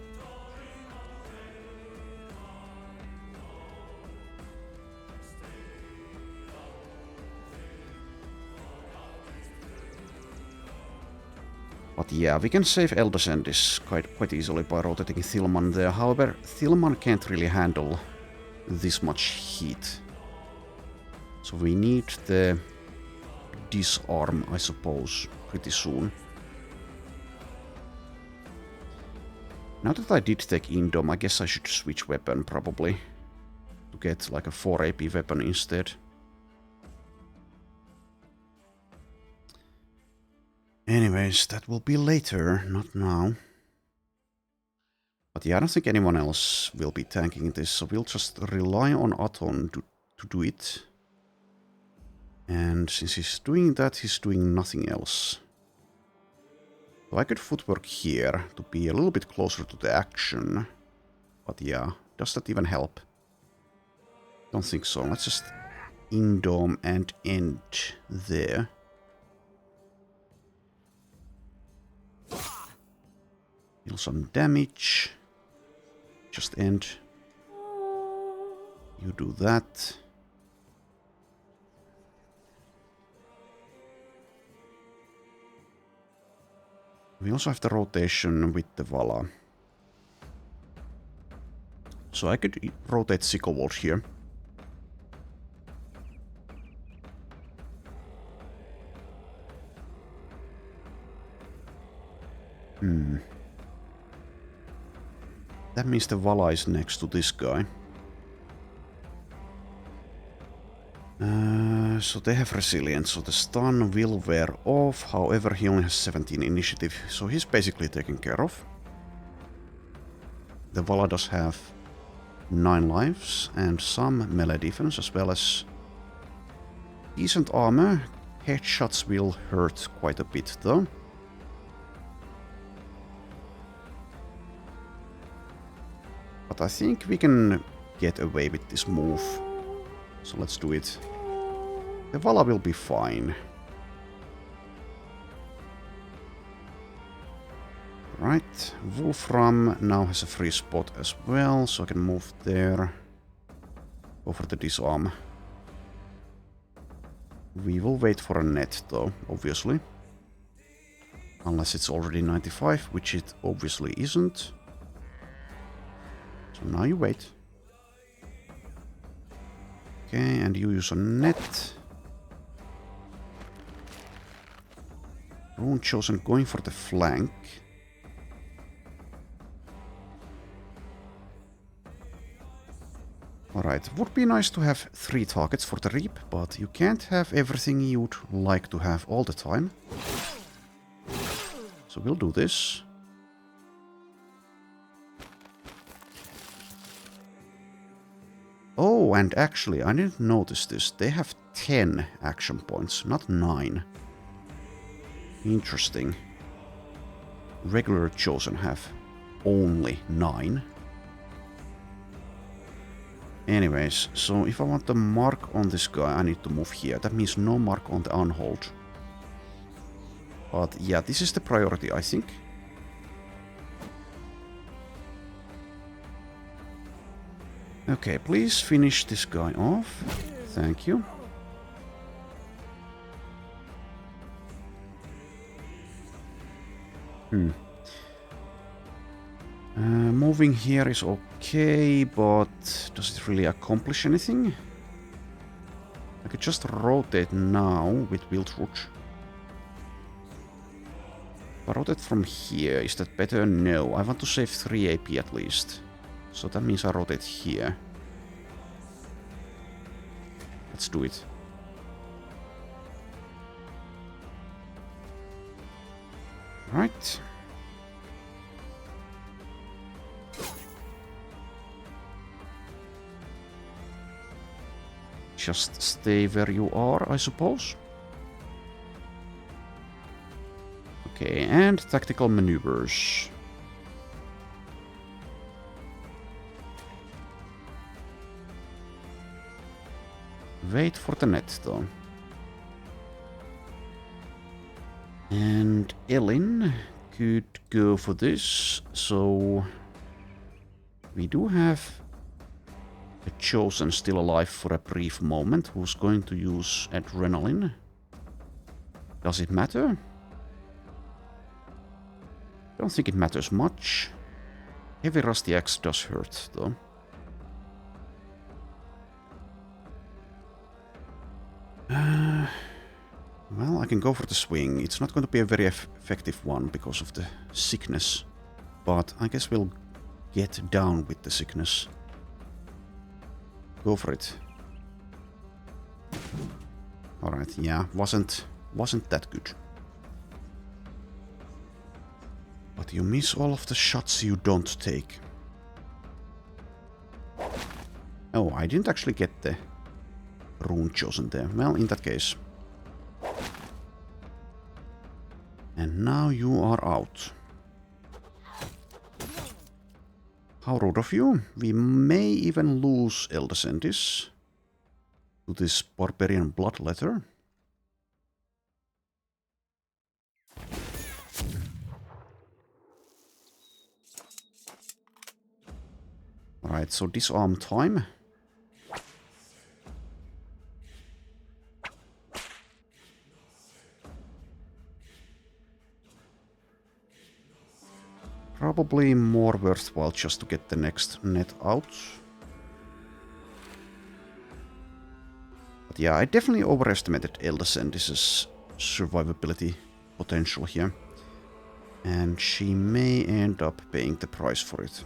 But yeah, we can save Elder Sandis quite easily by rotating Thilman there. However, Thilman can't really handle this much heat. So we need the disarm, I suppose, pretty soon. Now that I did take Indom, I guess I should switch weapon probably. To get like a 4 AP weapon instead. Anyways, that will be later, not now. But yeah, I don't think anyone else will be tanking this, so we'll just rely on Aton to do it. And since he's doing that, he's doing nothing else. So I could footwork here to be a little bit closer to the action. But yeah, does that even help? Don't think so. Let's just Indom and end there. Deal some damage. Just end. You do that. We also have the rotation with the Vala. So I could rotate Sicklewold here. That means the Vala is next to this guy. So they have resilience, so the stun will wear off. However, he only has 17 initiative, so he's basically taken care of. The Vala does have 9 lives and some melee defense, as well as decent armor. Headshots will hurt quite a bit though. But I think we can get away with this move. So let's do it. The Vala will be fine. Right, Wolfram now has a free spot as well, so I can move there. Go for the disarm. We will wait for a net though, obviously. Unless it's already 95, which it obviously isn't. So now you wait. Okay, and you use a net. Runechosen going for the flank. Alright, would be nice to have 3 targets for the Reap, but you can't have everything you'd like to have all the time. So we'll do this. Oh, and actually, I didn't notice this. They have 10 action points, not 9. Interesting. Regular Chosen have only 9. Anyways, so if I want the mark on this guy, I need to move here. That means no mark on the Unhold. But yeah, this is the priority, I think. Okay, please finish this guy off. Thank you. Moving here is okay, but does it really accomplish anything? I could just rotate now with Wildroot. If I rotate from here, is that better? No, I want to save 3 AP at least. So that means I rotate here. Let's do it. Right. Just stay where you are, I suppose. Okay, and tactical maneuvers. Wait for the net, though. And Elin could go for this, so we do have a Chosen still alive for a brief moment, who's going to use adrenaline. Does it matter? Don't think it matters much. Heavy Rusty Axe does hurt, though. Well, I can go for the swing. It's not going to be a very effective one because of the sickness. But I guess we'll get down with the sickness. Go for it. Alright, yeah, wasn't that good. But you miss all of the shots you don't take. Oh, I didn't actually get the Runechosen there. Well, in that case. And now you are out. How rude of you. We may even lose Eldescendis to this barbarian bloodletter. Alright, so disarm time. Probably more worthwhile just to get the next net out. But yeah, I definitely overestimated Eldescendis' survivability potential here. And she may end up paying the price for it.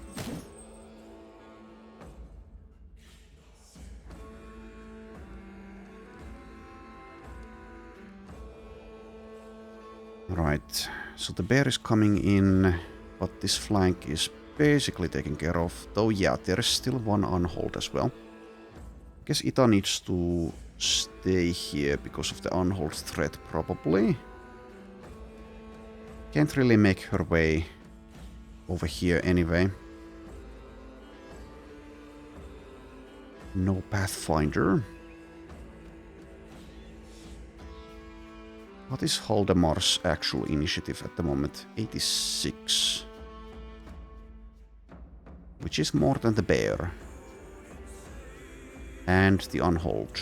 Right, so the bear is coming in, but this flank is basically taken care of. Though yeah, there is still one unhold as well. I guess Ita needs to stay here because of the unhold threat, probably. Can't really make her way over here anyway. No Pathfinder. What is Haldemar's actual initiative at the moment? 86. Which is more than the bear. And the unhold.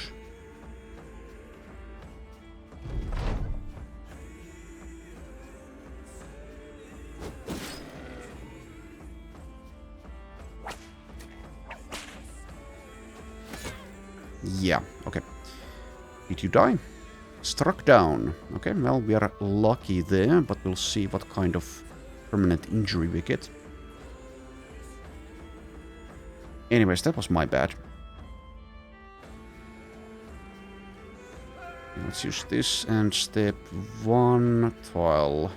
Yeah, okay. Did you die? Struck down. Okay, well, we are lucky there, but we'll see what kind of permanent injury we get. Anyways, that was my bad. Let's use this and step one tile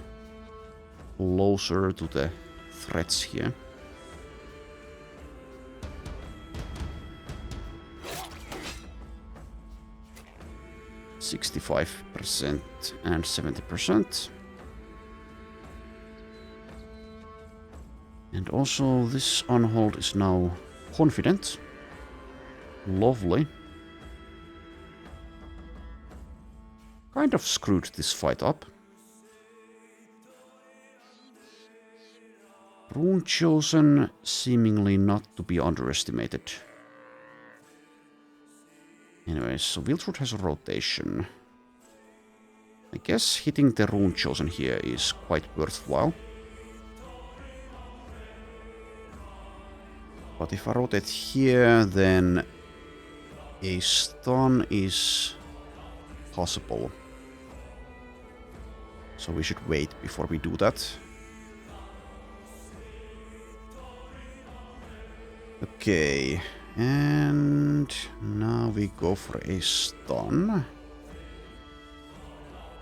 closer to the threats here. %65% and 70%. And also this unhold is now confident. Lovely. Kind of screwed this fight up. Runechosen seemingly not to be underestimated. Anyways, so Wildroot has a rotation. I guess hitting the Runechosen here is quite worthwhile. But if I rotate here, then a stun is possible. So we should wait before we do that. Okay, and now we go for a stun.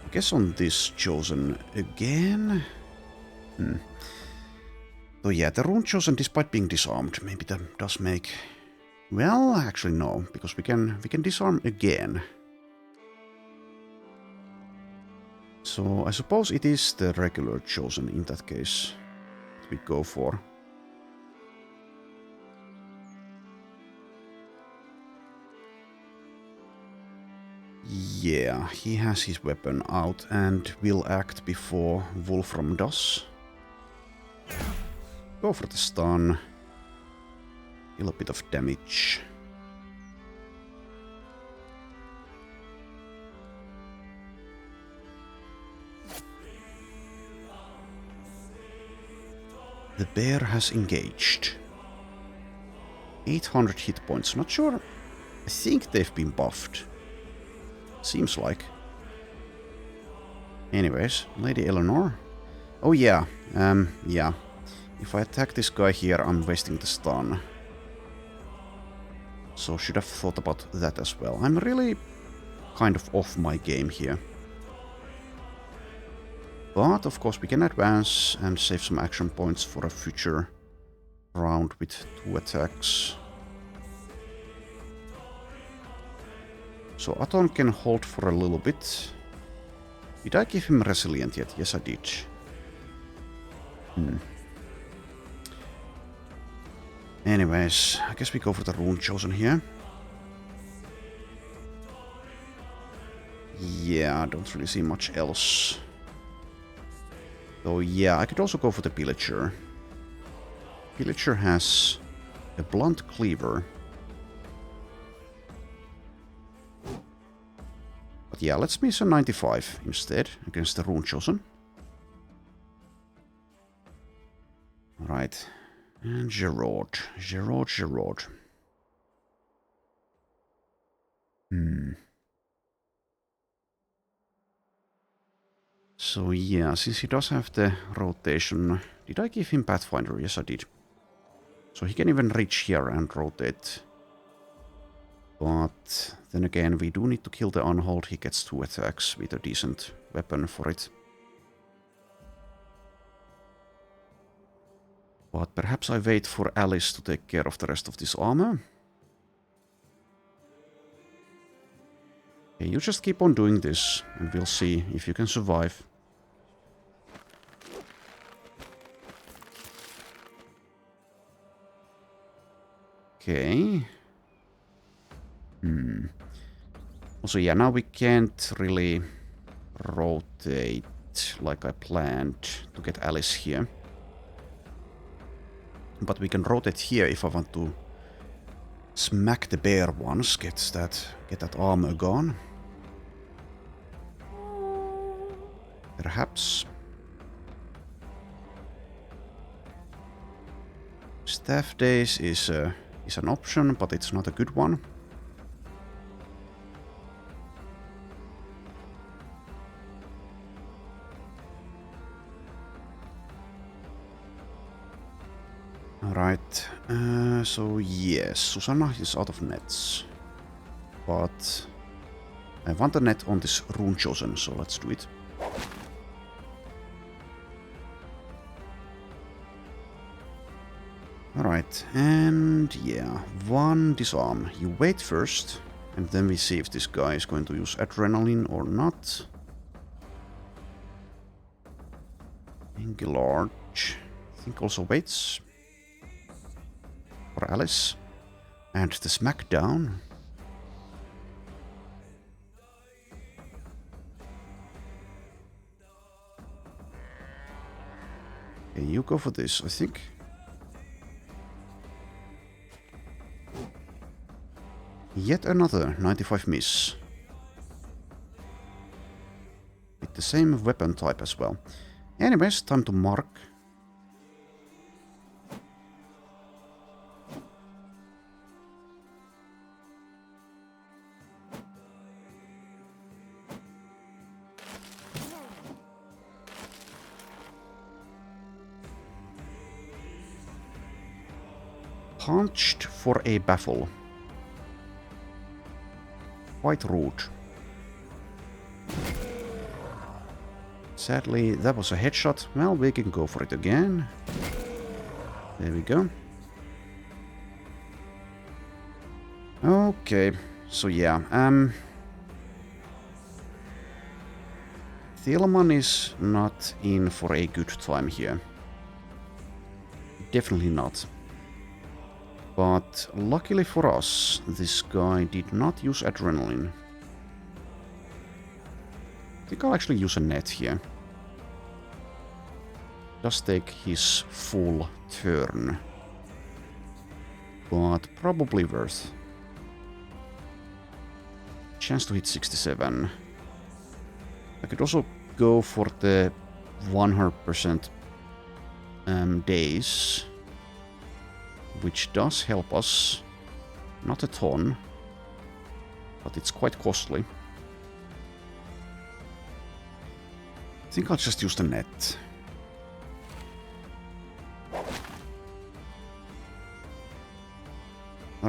I guess on this Chosen again. So yeah, the Runechosen, despite being disarmed, maybe that does make... Well, actually no, because we can disarm again. So I suppose it is the regular Chosen in that case that we go for. Yeah, he has his weapon out and will act before Wolfram does. Go for the stun. Deal a bit of damage. The bear has engaged. 800 hit points. Not sure. I think they've been buffed. Seems like. Anyways, Lady Eleanor. Oh yeah, yeah. If I attack this guy here, I'm wasting the stun. So should have thought about that as well. I'm really kind of off my game here. But of course we can advance and save some action points for a future round with 2 attacks. So Aton can hold for a little bit. Did I give him resilient yet? Yes, I did. Anyways, I guess we go for the Runechosen here. Yeah, I don't really see much else. So yeah, I could also go for the Pillager. Pillager has a blunt cleaver. But yeah, let's miss a 95 instead against the Runechosen. Alright. And Gerard. Gerard. So yeah, since he does have the rotation... Did I give him Pathfinder? Yes, I did. So he can even reach here and rotate. But then again, we do need to kill the Unhold. He gets 2 attacks with a decent weapon for it. But perhaps I wait for Alice to take care of the rest of this armor. Okay, you just keep on doing this, and we'll see if you can survive. Okay. Also, yeah, now we can't really rotate like I planned to get Alice here. But we can rotate here if I want to smack the bear once, get that armor gone. Perhaps. Staff days is an option, but it's not a good one. Alright, so yes, Susanna is out of nets. But I want a net on this Runechosen, so let's do it. Alright, and yeah, 1 disarm. You wait first, and then we see if this guy is going to use adrenaline or not. Large, I think also waits. For Alice. And the smackdown. Okay, you go for this, I think. Yet another 95 miss. With the same weapon type as well. Anyways, time to mark. Punched for a baffle. Quite rude. Sadly, that was a headshot. Well, we can go for it again. There we go. Okay, so yeah, Thielemann is not in for a good time here. Definitely not. But luckily for us, this guy did not use adrenaline. I think I'll actually use a net here. Just take his full turn. But probably worth. Chance to hit 67. I could also go for the 100% days. Which does help us. Not a ton. But it's quite costly. I think I'll just use the net.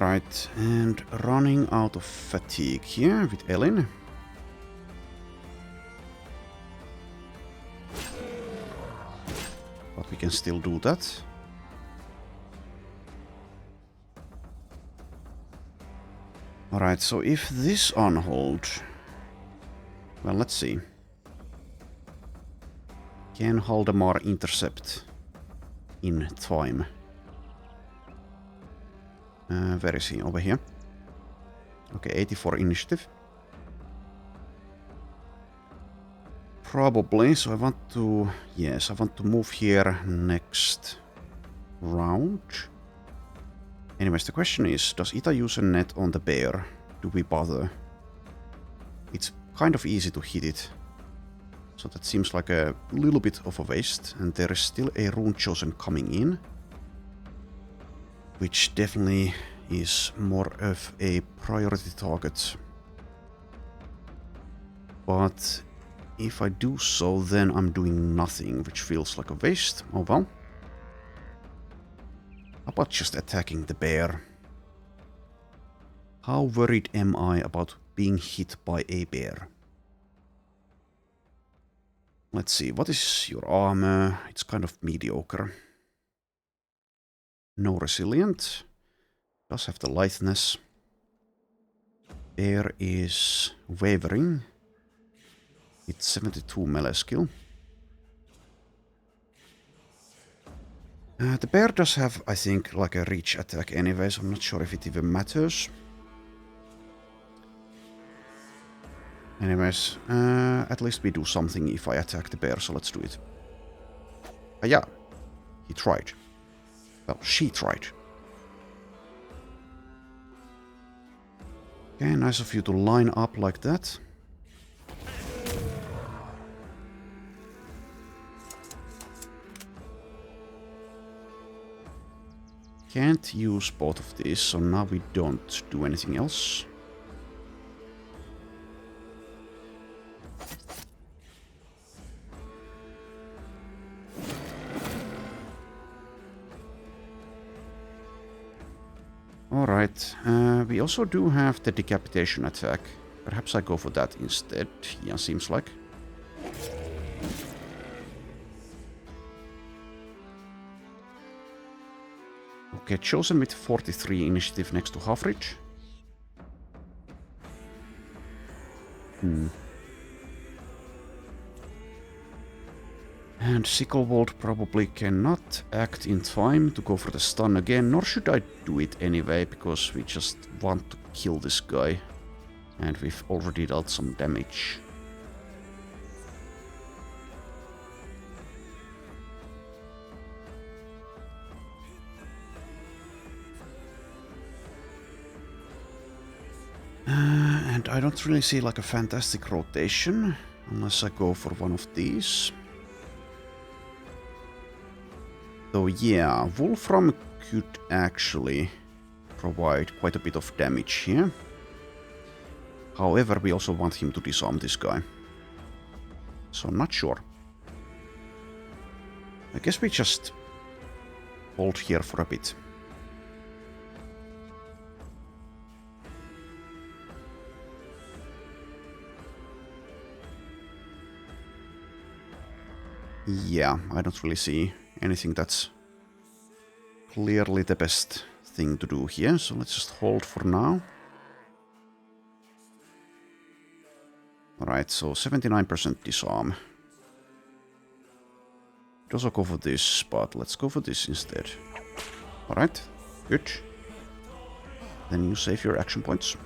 Alright, and running out of fatigue here with Elin. But we can still do that. Alright, so if this unhold... Well, let's see. Can Haldemar intercept in time? Where is he? Over here. Okay, 84 initiative. Probably, so I want to... Yes, I want to move here next round. Anyways, the question is, does Ita use a net on the bear? Do we bother? It's kind of easy to hit it. So that seems like a little bit of a waste. And there is still a Runechosen coming in. Which definitely is more of a priority target. But if I do so, then I'm doing nothing, which feels like a waste. Oh well. How about just attacking the bear? How worried am I about being hit by a bear? Let's see, what is your armor? It's kind of mediocre. No resilient. Does have the lightness. Bear is wavering. It's 72 melee skill. The bear does have, I think, like a reach attack anyway, so I'm not sure if it even matters. Anyways, at least we do something if I attack the bear, so let's do it. Yeah, he tried. Well, she tried. Okay, nice of you to line up like that. Can't use both of these, so now we don't do anything else. Alright, we also do have the decapitation attack. Perhaps I go for that instead. Yeah, seems like. Okay, chosen with 43 initiative next to Hafridge. And Sicklewold probably cannot act in time to go for the stun again, nor should I do it anyway, because we just want to kill this guy. And we've already dealt some damage. And I don't really see like a fantastic rotation, unless I go for one of these. So yeah, Wolfram could actually provide quite a bit of damage here. However, we also want him to disarm this guy. So not sure. I guess we just hold here for a bit. Yeah, I don't really see anything that's clearly the best thing to do here, so let's just hold for now. Alright, so 79% disarm. Could also go for this, but let's go for this instead. Alright, good. Then you save your action points.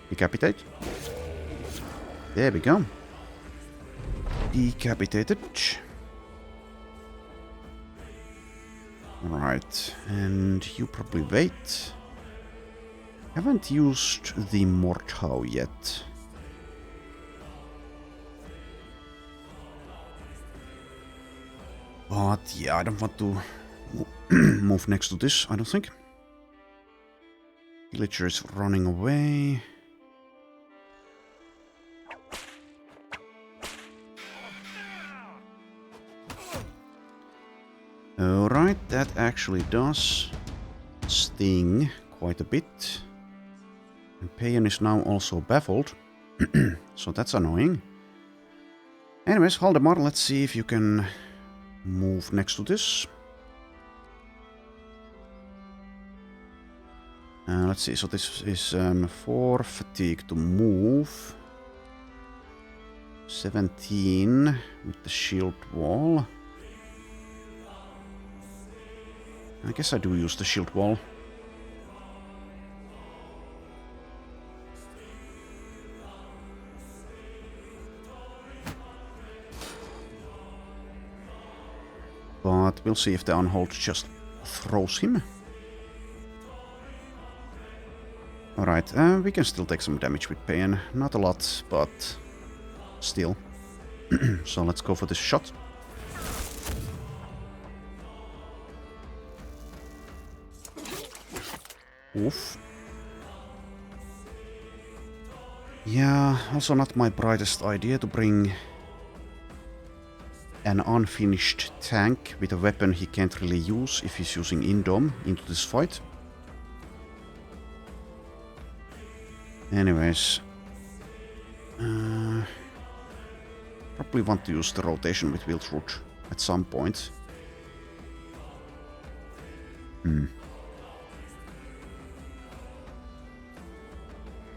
Decapitate. There we go. Decapitated. Alright, and you probably wait. Haven't used the Morthow yet. But yeah, I don't want to move next to this, I don't think. Villager is running away. Alright, that actually does sting quite a bit. And Payan is now also baffled. So that's annoying. Anyways, Haldemar, let's see if you can move next to this. Let's see, so this is 4 fatigue to move. 17 with the shield wall. I guess I do use the shield wall. But we'll see if the Unhold just throws him. Alright, we can still take some damage with Pain. Not a lot, but still. So let's go for this shot. Oof. Yeah, also not my brightest idea to bring an unfinished tank with a weapon he can't really use if he's using Indom into this fight. Anyways. Probably want to use the rotation with Wiltroot at some point.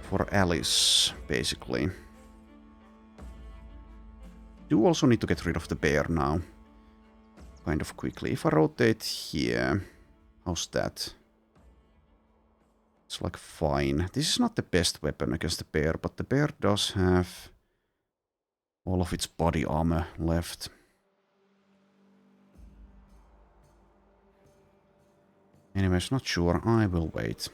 For Alice, basically. Do also need to get rid of the bear now. Kind of quickly. If I rotate here... How's that? It's like fine. This is not the best weapon against the bear, but the bear does have all of its body armor left. Anyways, not sure. I will wait.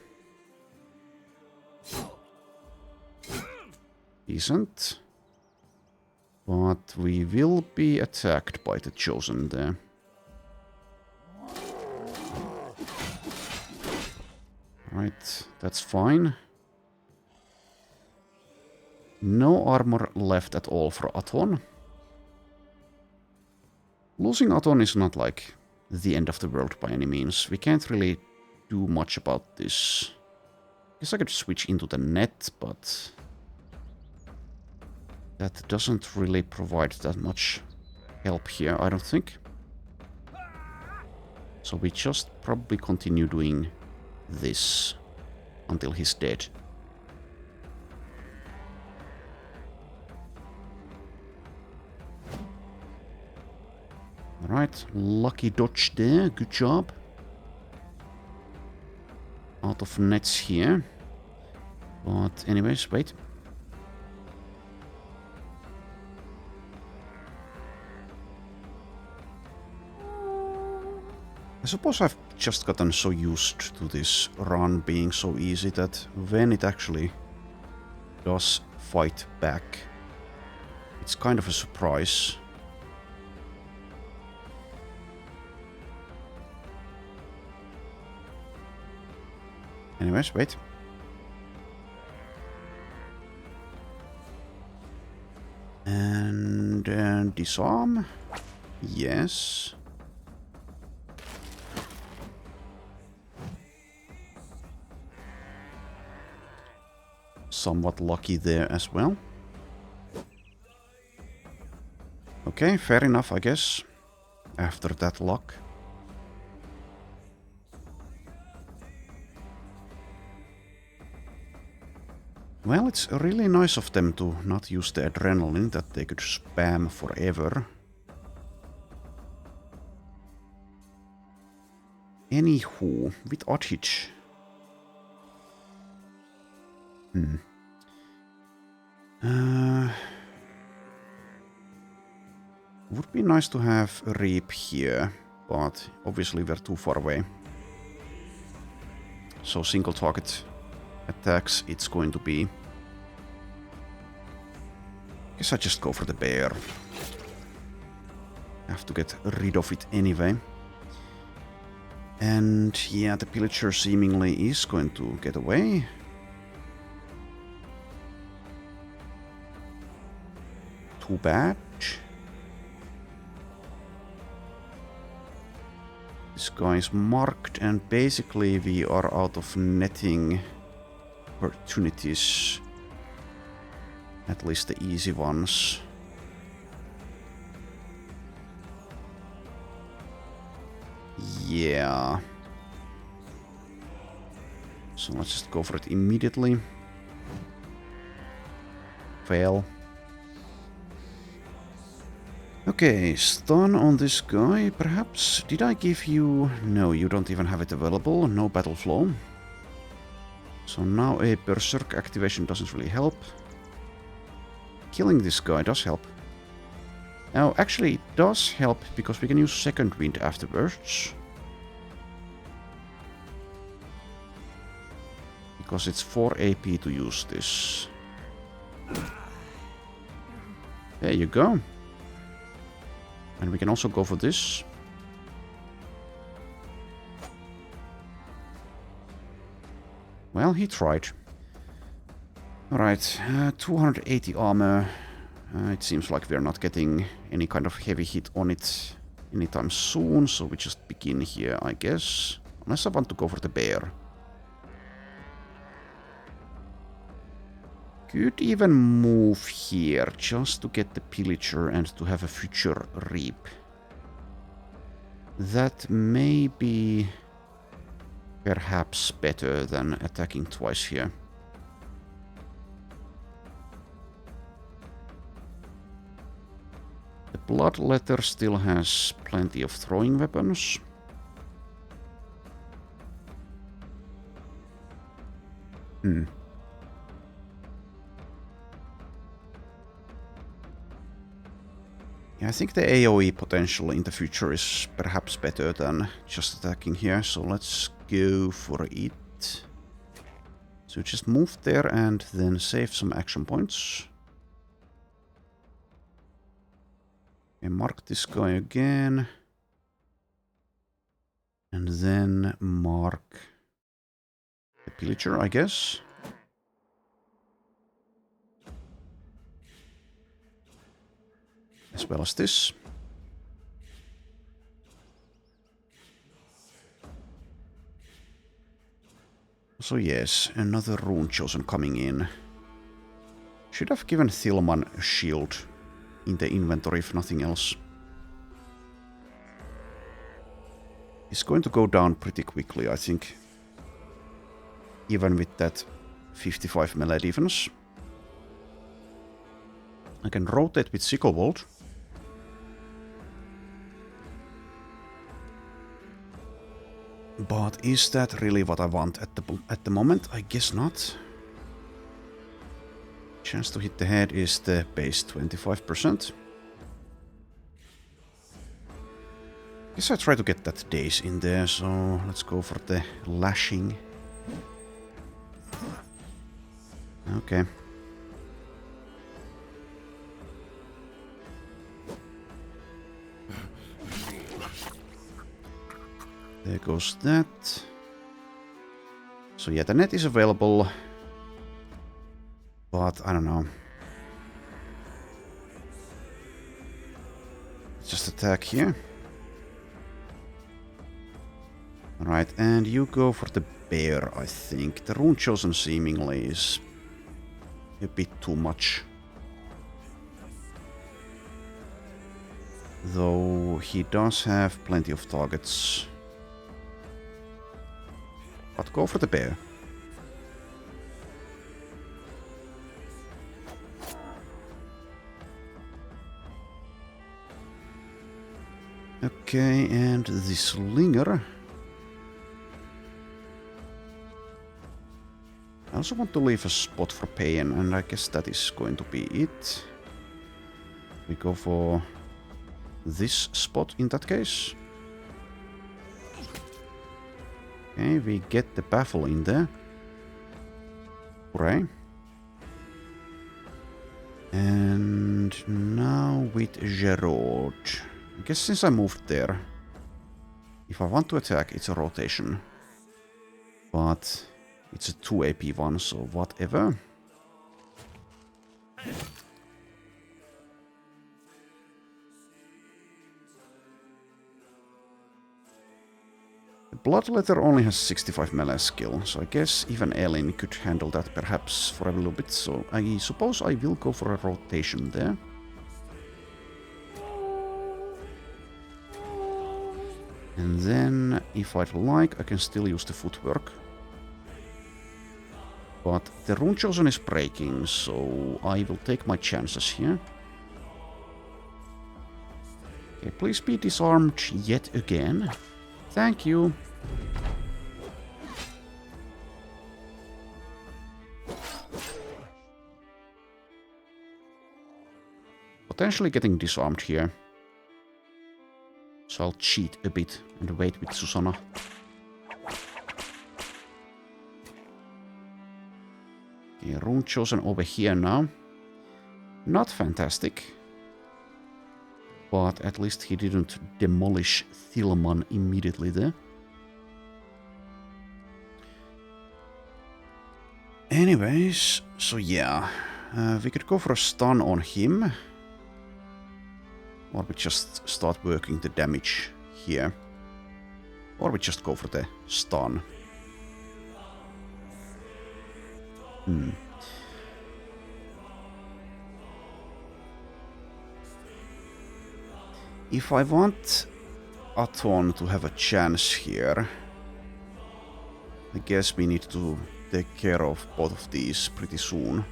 Decent. But we will be attacked by the Chosen there. Right, that's fine. No armor left at all for Aton. Losing Aton is not like the end of the world by any means. We can't really do much about this. Guess I could switch into the net, but that doesn't really provide that much help here, I don't think. So we just probably continue doing this until he's dead. Alright, lucky dodge there, good job. Out of nets here. But anyways, wait. I suppose I've just gotten so used to this run being so easy that when it actually does fight back, it's kind of a surprise. Anyways, wait. And disarm. Yes. Somewhat lucky there as well. Okay, fair enough, I guess. After that luck. Well, it's really nice of them to not use the adrenaline that they could spam forever. Anywho, with Oddhitch. Would be nice to have a Reap here, but obviously we're too far away. So single target attacks it's going to be. Guess I just go for the bear. Have to get rid of it anyway. And yeah, the pillager seemingly is going to get away. Too bad. This guy is marked, and basically we are out of netting opportunities. At least the easy ones. Yeah. So let's just go for it immediately. Fail. Okay, stun on this guy, perhaps. Did I give you... No, you don't even have it available. No battle flow. So now a berserk activation doesn't really help. Killing this guy does help. Now, actually, it does help because we can use second wind afterwards. Because it's 4 AP to use this. There you go. And we can also go for this. Well, he tried. Alright, 280 armor. It seems like we're not getting any kind of heavy hit on it anytime soon, so we just begin here, I guess. Unless I want to go for the bear. Could even move here, just to get the pillager and to have a future reap. That may be perhaps better than attacking twice here. The Bloodletter still has plenty of throwing weapons. Yeah, I think the AoE potential in the future is perhaps better than just attacking here, so let's go for it. So just move there and then save some action points. Okay, mark this guy again. And then mark the pillager, I guess. As well as this. So yes, another Runechosen coming in. Should have given Thilman a shield in the inventory if nothing else. He's going to go down pretty quickly, I think. Even with that 55 melee defense. I can rotate with Sickle-Bolt. But is that really what I want at the moment? I guess not. Chance to hit the head is the base 25%. Guess I try to get that daze in there, so let's go for the lashing. Okay. There goes that. So yeah, the net is available. But I don't know. Let's just attack here. Alright, and you go for the bear, I think. The Runechosen seemingly is a bit too much. Though he does have plenty of targets. But go for the bear. Okay, and the slinger. I also want to leave a spot for pain, and I guess that is going to be it. We go for this spot in that case. Okay, we get the baffle in there. Hooray. And now with Gerard. I guess since I moved there, if I want to attack, it's a rotation. But it's a 2 AP one, so whatever. Bloodletter only has 65 melee skill, so I guess even Elin could handle that perhaps for a little bit, so I suppose I will go for a rotation there. And then, if I'd like, I can still use the footwork. But the Runechosen is breaking, so I will take my chances here. Okay, please be disarmed yet again. Thank you. Potentially getting disarmed here. So I'll cheat a bit and wait with Susanna. Okay, Runechosen over here now. Not fantastic. But at least he didn't demolish Thilman immediately there. Anyways, so yeah. We could go for a stun on him. Or we just start working the damage here. Or we just go for the stun. If I want Aton to have a chance here, I guess we need to take care of both of these pretty soon.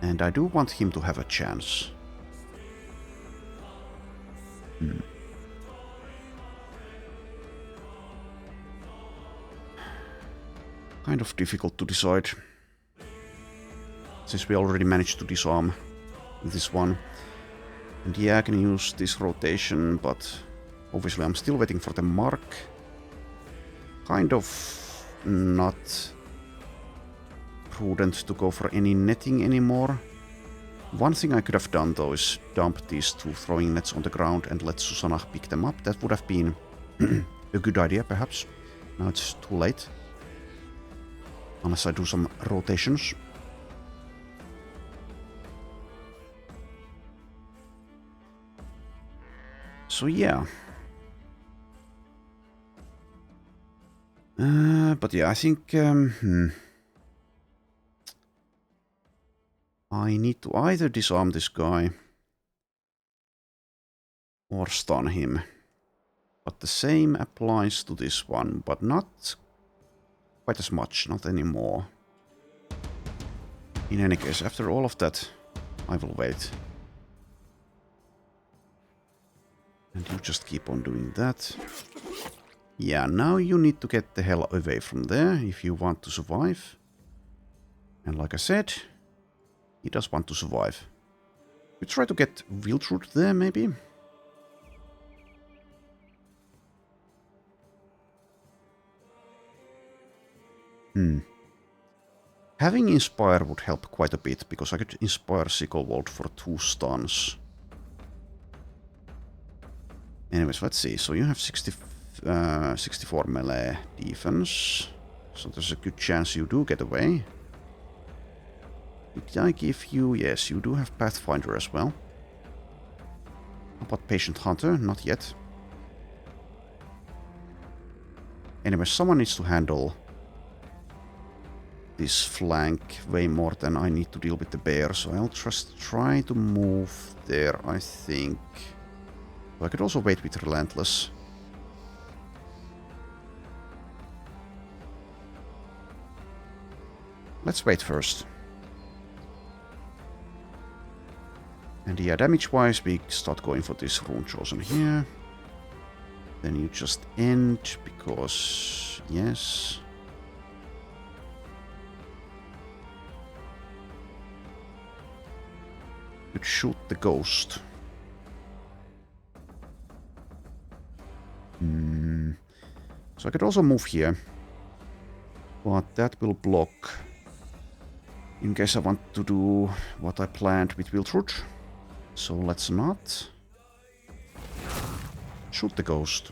And I do want him to have a chance. Kind of difficult to decide. Since we already managed to disarm this one. And yeah, I can use this rotation, but obviously I'm still waiting for the mark. Kind of not prudent to go for any netting anymore. One thing I could have done though is dump these two throwing nets on the ground and let Susanna pick them up. That would have been a good idea perhaps. Now it's too late. Unless I do some rotations. So yeah. But yeah, I think I need to either disarm this guy or stun him. But the same applies to this one, but not quite as much, not anymore. In any case, after all of that, I will wait. And you just keep on doing that. Yeah, now you need to get the hell away from there if you want to survive. And like I said, he does want to survive. We try to get Wildroot there, maybe? Having Inspire would help quite a bit, because I could Inspire Sicklewold for 2 stuns. Anyways, let's see. So you have 64 melee defense. So there's a good chance you do get away. Did I give you... Yes, you do have Pathfinder as well. How about Patient Hunter? Not yet. Anyway, someone needs to handle this flank way more than I need to deal with the bear, so I'll just try to move there, I think. I could also wait with Relentless. Let's wait first. And yeah, damage-wise, we start going for this Runechosen here. Then you just end, because... yes... could shoot the ghost. So I could also move here. But that will block. In case I want to do what I planned with Wildroot. So let's not. Shoot the ghost.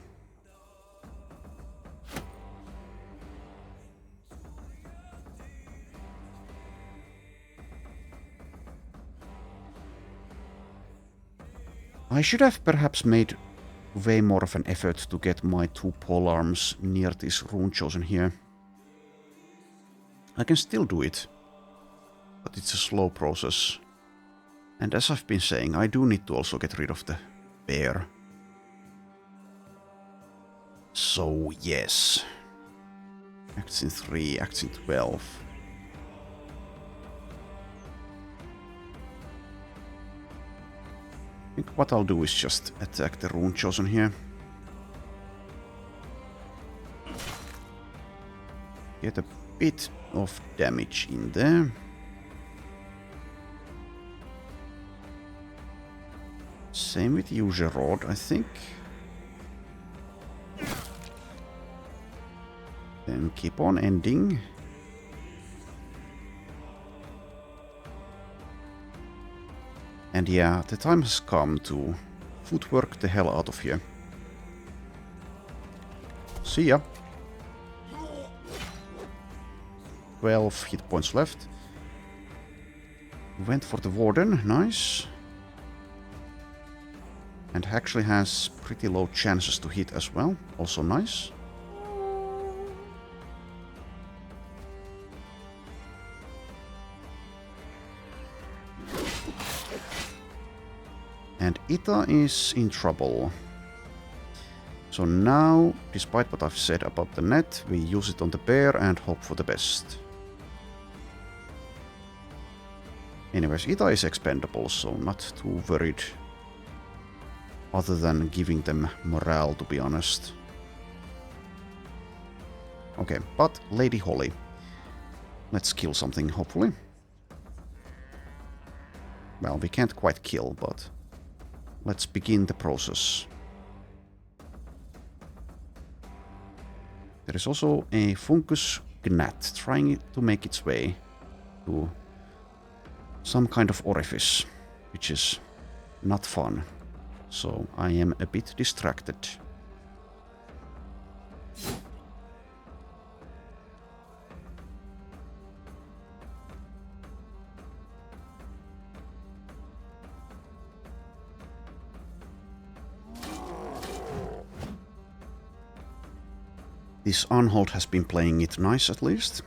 I should have perhaps made way more of an effort to get my 2 polearms near this Runechosen here. I can still do it, but it's a slow process. And as I've been saying, I do need to also get rid of the bear. So yes. Acts in 3, acts in 12. I think what I'll do is just attack the Runechosen here. Get a bit of damage in there. Same with you, Gerard, I think. Then keep on ending. And yeah, the time has come to footwork the hell out of here. See ya. 12 hit points left. Went for the Warden, nice. And actually has pretty low chances to hit as well, also nice. And Ita is in trouble. So now, despite what I've said about the net, we use it on the bear and hope for the best. Anyways, Ita is expendable, so not too worried. Other than giving them morale, to be honest. Okay, but Lady Holly. Let's kill something, hopefully. Well, we can't quite kill, but let's begin the process. There is also a fungus gnat trying to make its way to some kind of orifice, which is not fun. So I am a bit distracted. This Unhold has been playing it nice, at least.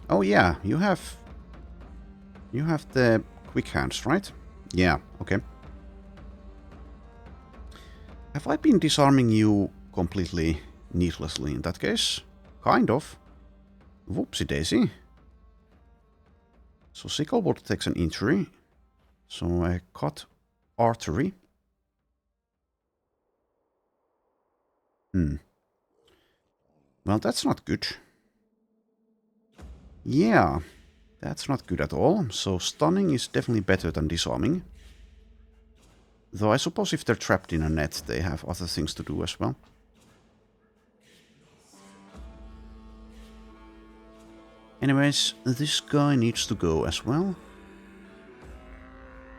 Oh yeah, you have the quick hands, right? Yeah, okay. Have I been disarming you completely needlessly in that case? Kind of. Whoopsie daisy. So Sicklebolt takes an injury. So I cut artery. Well, that's not good. Yeah, that's not good at all. So stunning is definitely better than disarming. Though I suppose if they're trapped in a net, they have other things to do as well. Anyways, this guy needs to go as well.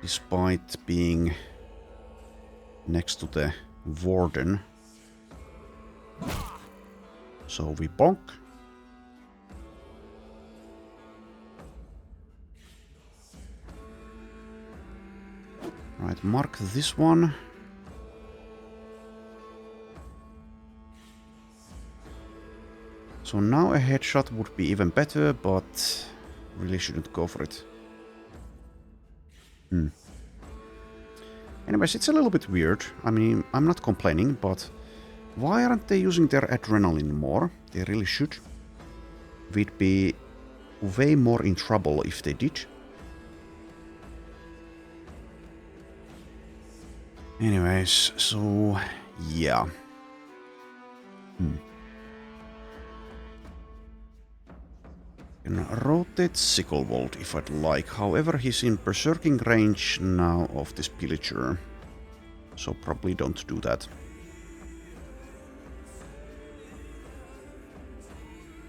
Despite being next to the Warden. So we bonk. Right, mark this one. So now a headshot would be even better, but really shouldn't go for it. Anyways, it's a little bit weird. I mean, I'm not complaining, but why aren't they using their adrenaline more? They really should. We'd be way more in trouble if they did. Anyways, so yeah. Can rotate Sicklebolt if I'd like. However, he's in berserking range now of this pillager. So probably don't do that.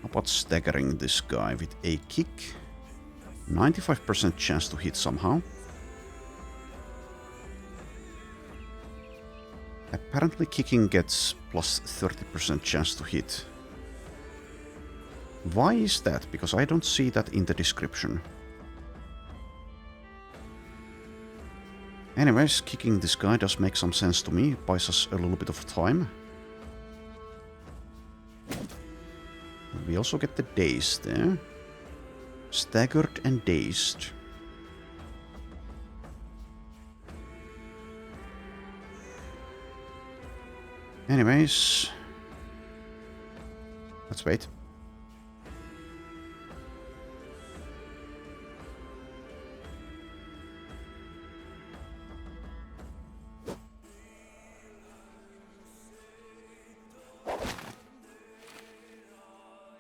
How about staggering this guy with a kick? 95% chance to hit somehow. Apparently kicking gets plus 30% chance to hit. Why is that? Because I don't see that in the description. Anyways, kicking this guy does make some sense to me. It buys us a little bit of time. We also get the dazed there. Staggered and dazed. Anyways, let's wait.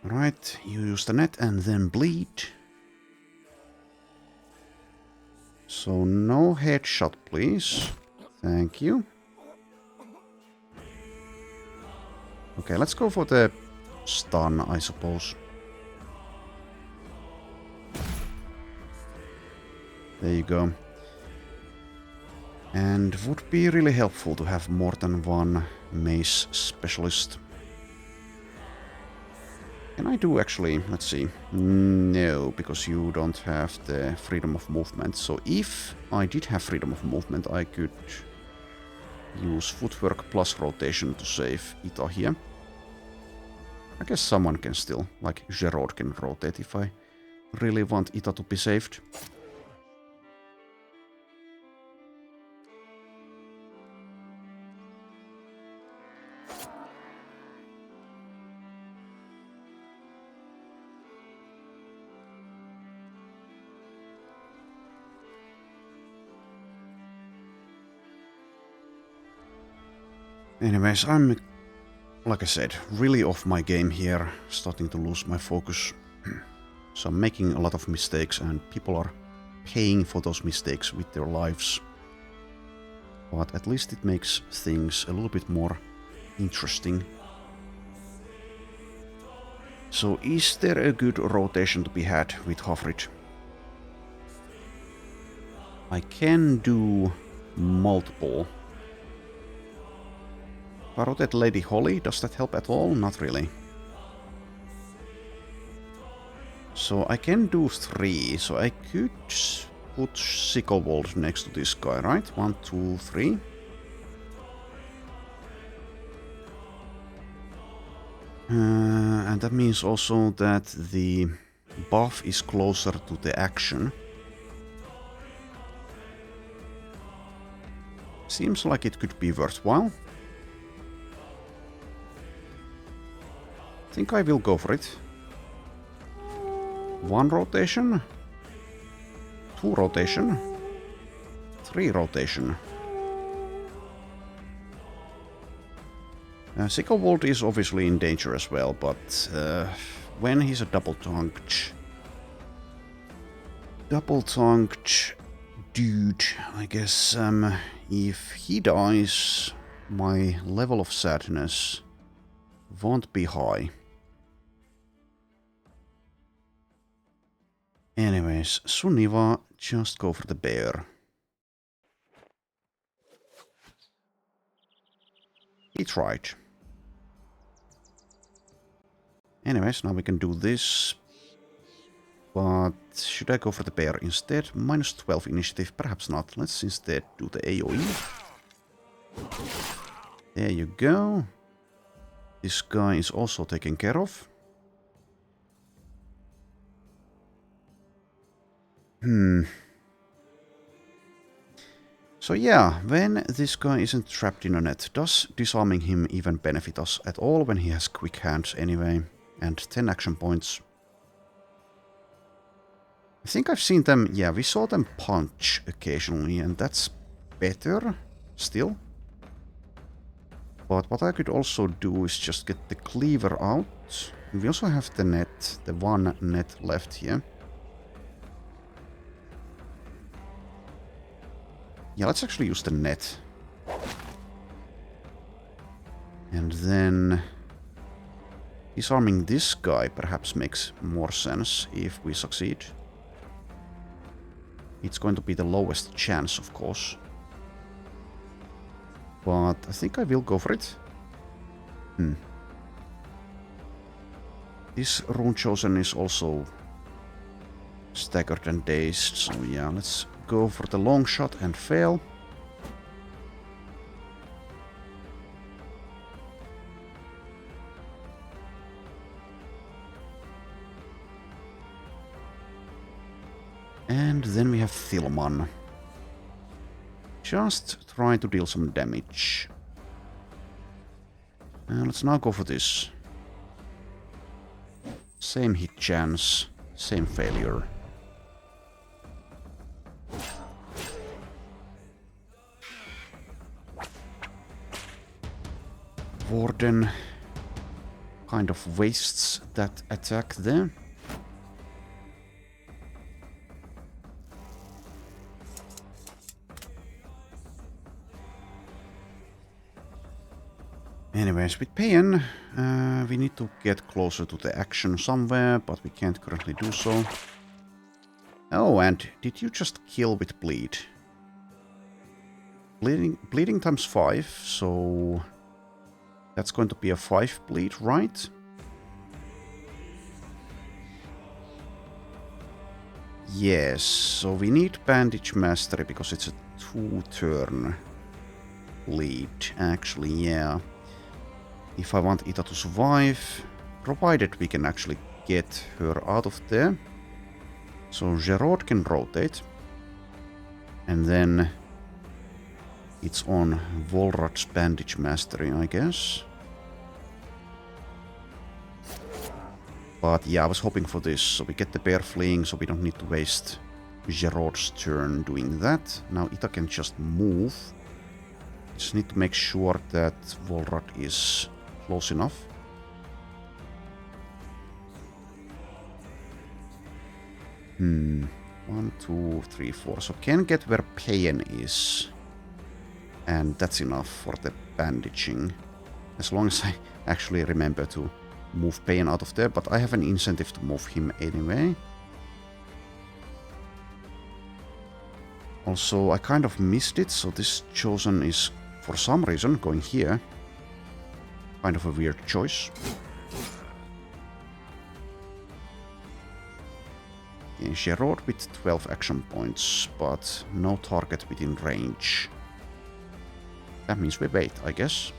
Right, you use the net and then bleed. So no headshot, please. Thank you. Okay, let's go for the stun, I suppose. There you go. And would be really helpful to have more than one mace specialist. Can I do actually, let's see. No, because you don't have the freedom of movement. So if I did have freedom of movement, I could use footwork plus rotation to save Ita here. I guess someone can still, like Gerard can rotate if I really want Ita to be saved. Anyways, I'm, like I said, really off my game here, starting to lose my focus. So I'm making a lot of mistakes and people are paying for those mistakes with their lives. But at least it makes things a little bit more interesting. So is there a good rotation to be had with Hafrid? I can do multiple. If I rotate Lady Holly, does that help at all? Not really. So I can do 3, so I could put Sicklewold next to this guy, right? 1, 2, 3. And that means also that the buff is closer to the action. Seems like it could be worthwhile. I think I will go for it. 1 rotation. 2 rotation. 3 rotation. Sicklewold is obviously in danger as well, but when he's a double-tongued dude, I guess if he dies, my level of sadness won't be high. Anyways, Sunniva, just go for the bear. He tried. Anyways, now we can do this. But should I go for the bear instead? Minus 12 initiative, perhaps not. Let's instead do the AoE. There you go. This guy is also taken care of. So yeah, when this guy isn't trapped in a net, does disarming him even benefit us at all when he has quick hands anyway? And 10 action points. I think I've seen them, yeah, we saw them punch occasionally, and that's better still. But what I could also do is just get the cleaver out. We also have the net, the 1 net left here. Yeah, let's actually use the net. And then disarming this guy perhaps makes more sense if we succeed. It's going to be the lowest chance, of course. But I think I will go for it. This Runechosen is also staggered and dazed, so yeah, let's go for the long shot and fail. And then we have Thilman. Just try to deal some damage. Let's now go for this. Same hit chance, same failure. Warden kind of wastes that attack there. Anyways, with Payan, we need to get closer to the action somewhere, but we can't currently do so. Oh, and did you just kill with bleed? Bleeding times 5, so that's going to be a 5 bleed, right? Yes, so we need bandage mastery because it's a 2-turn bleed, actually, yeah. If I want Ita to survive, provided we can actually get her out of there. So Gerard can rotate. And then it's on Volrad's bandage mastery, I guess. But yeah, I was hoping for this, so we get the bear fleeing, so we don't need to waste Gerard's turn doing that. Now Ita can just move. Just need to make sure that Volrad is close enough. Hmm. 1, 2, 3, 4. So can get where Payan is. And that's enough for the bandaging. As long as I actually remember to move Payan out of there. But I have an incentive to move him anyway. Also, I kind of missed it. So this Chosen is, for some reason, going here. Kind of a weird choice. Okay, Gerard with 12 action points, but no target within range. That means we wait, I guess.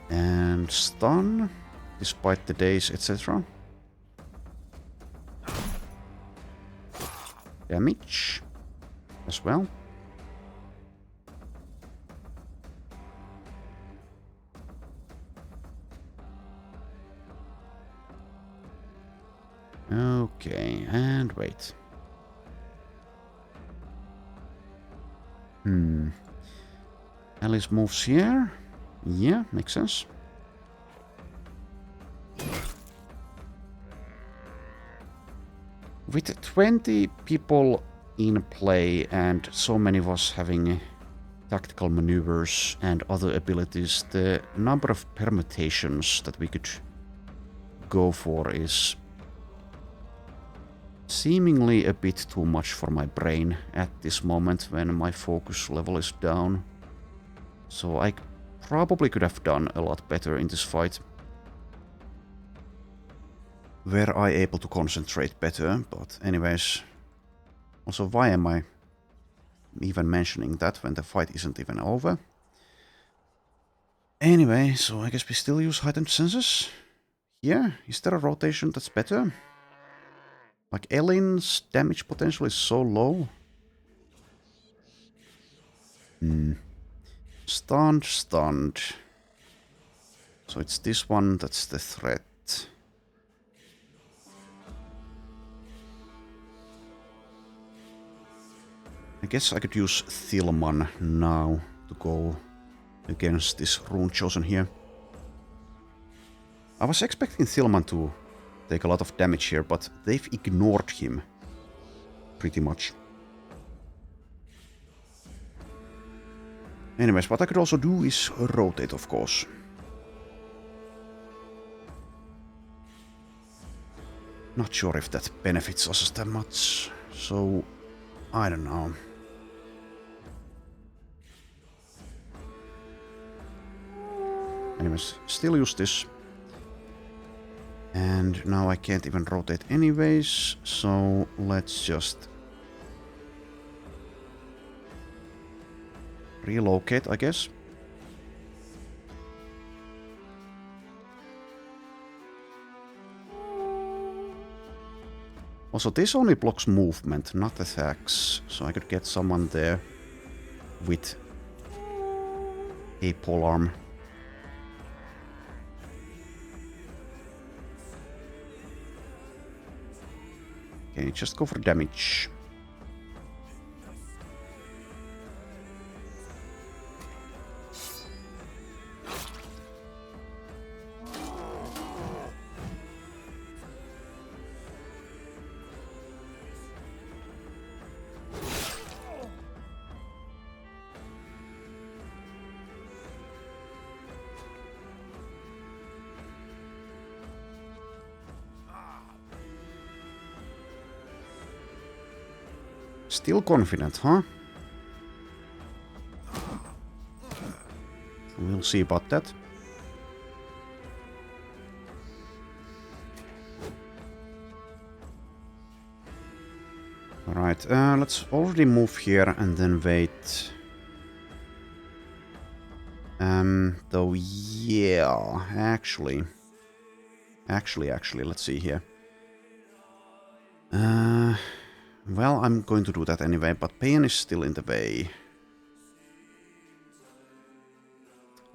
And stun, despite the days, etc. Damage as well. Okay, and wait. Alice moves here. Yeah, makes sense. With 20 people in play and so many of us having tactical maneuvers and other abilities, the number of permutations that we could go for is seemingly a bit too much for my brain at this moment when my focus level is down. So I probably could have done a lot better in this fight. Were I able to concentrate better, but anyways. Also, why am I even mentioning that when the fight isn't even over? Anyway, so I guess we still use heightened senses. Yeah, is there a rotation that's better? Like, Ellen's damage potential is so low. Stunned, stunned. So it's this one that's the threat. I guess I could use Thilman now to go against this Runechosen here. I was expecting Thilman to take a lot of damage here, but they've ignored him pretty much. Anyways, what I could also do is rotate, of course. Not sure if that benefits us that much, so I don't know. Anyways, still use this. And now I can't even rotate anyways, so let's just relocate, I guess. Also, this only blocks movement, not attacks. So I could get someone there with a polearm. Okay, just go for damage. Still confident, huh? We'll see about that. Alright, let's already move here and then wait. Though, yeah, actually, let's see here. Well, I'm going to do that anyway, but Pain is still in the way.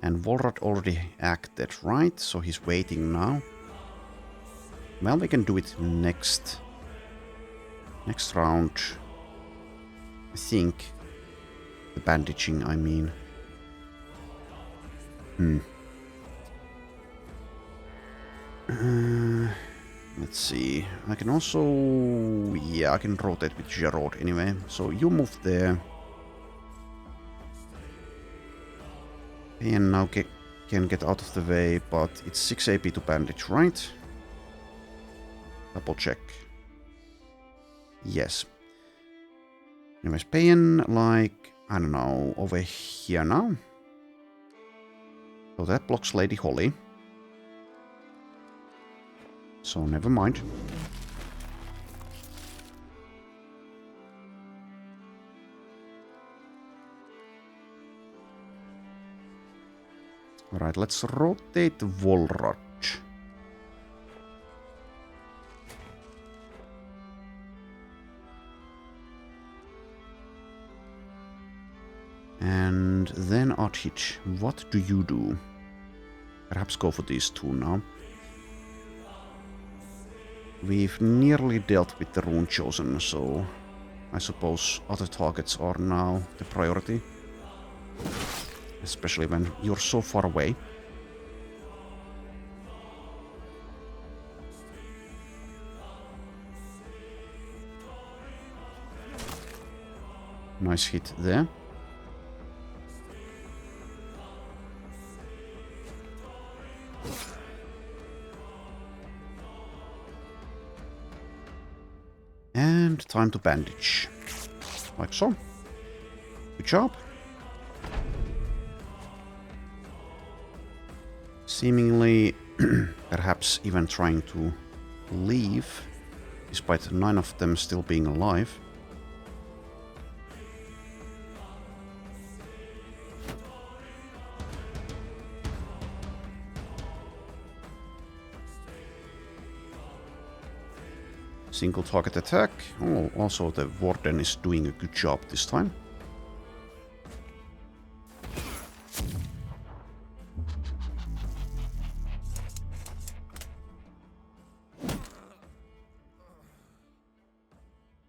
And Volrad already acted, right? So he's waiting now. Well, we can do it next round. I think. The bandaging, I mean. Let's see. I can also... yeah, I can rotate with Gerard anyway. So you move there. And now can get out of the way, but it's 6 AP to bandage, right? Double check. Yes. Anyways, Pain, like, I don't know, over here now. So that blocks Lady Holly. So never mind. Alright, let's rotate Volrad. And then Archit, what do you do? Perhaps go for these two now. We've nearly dealt with the Runechosen, so I suppose other targets are now the priority. Especially when you're so far away. Nice hit there. And time to bandage. Like so. Good job. Seemingly, perhaps even trying to leave, despite 9 of them still being alive. Single target attack. Oh, also the Warden is doing a good job this time.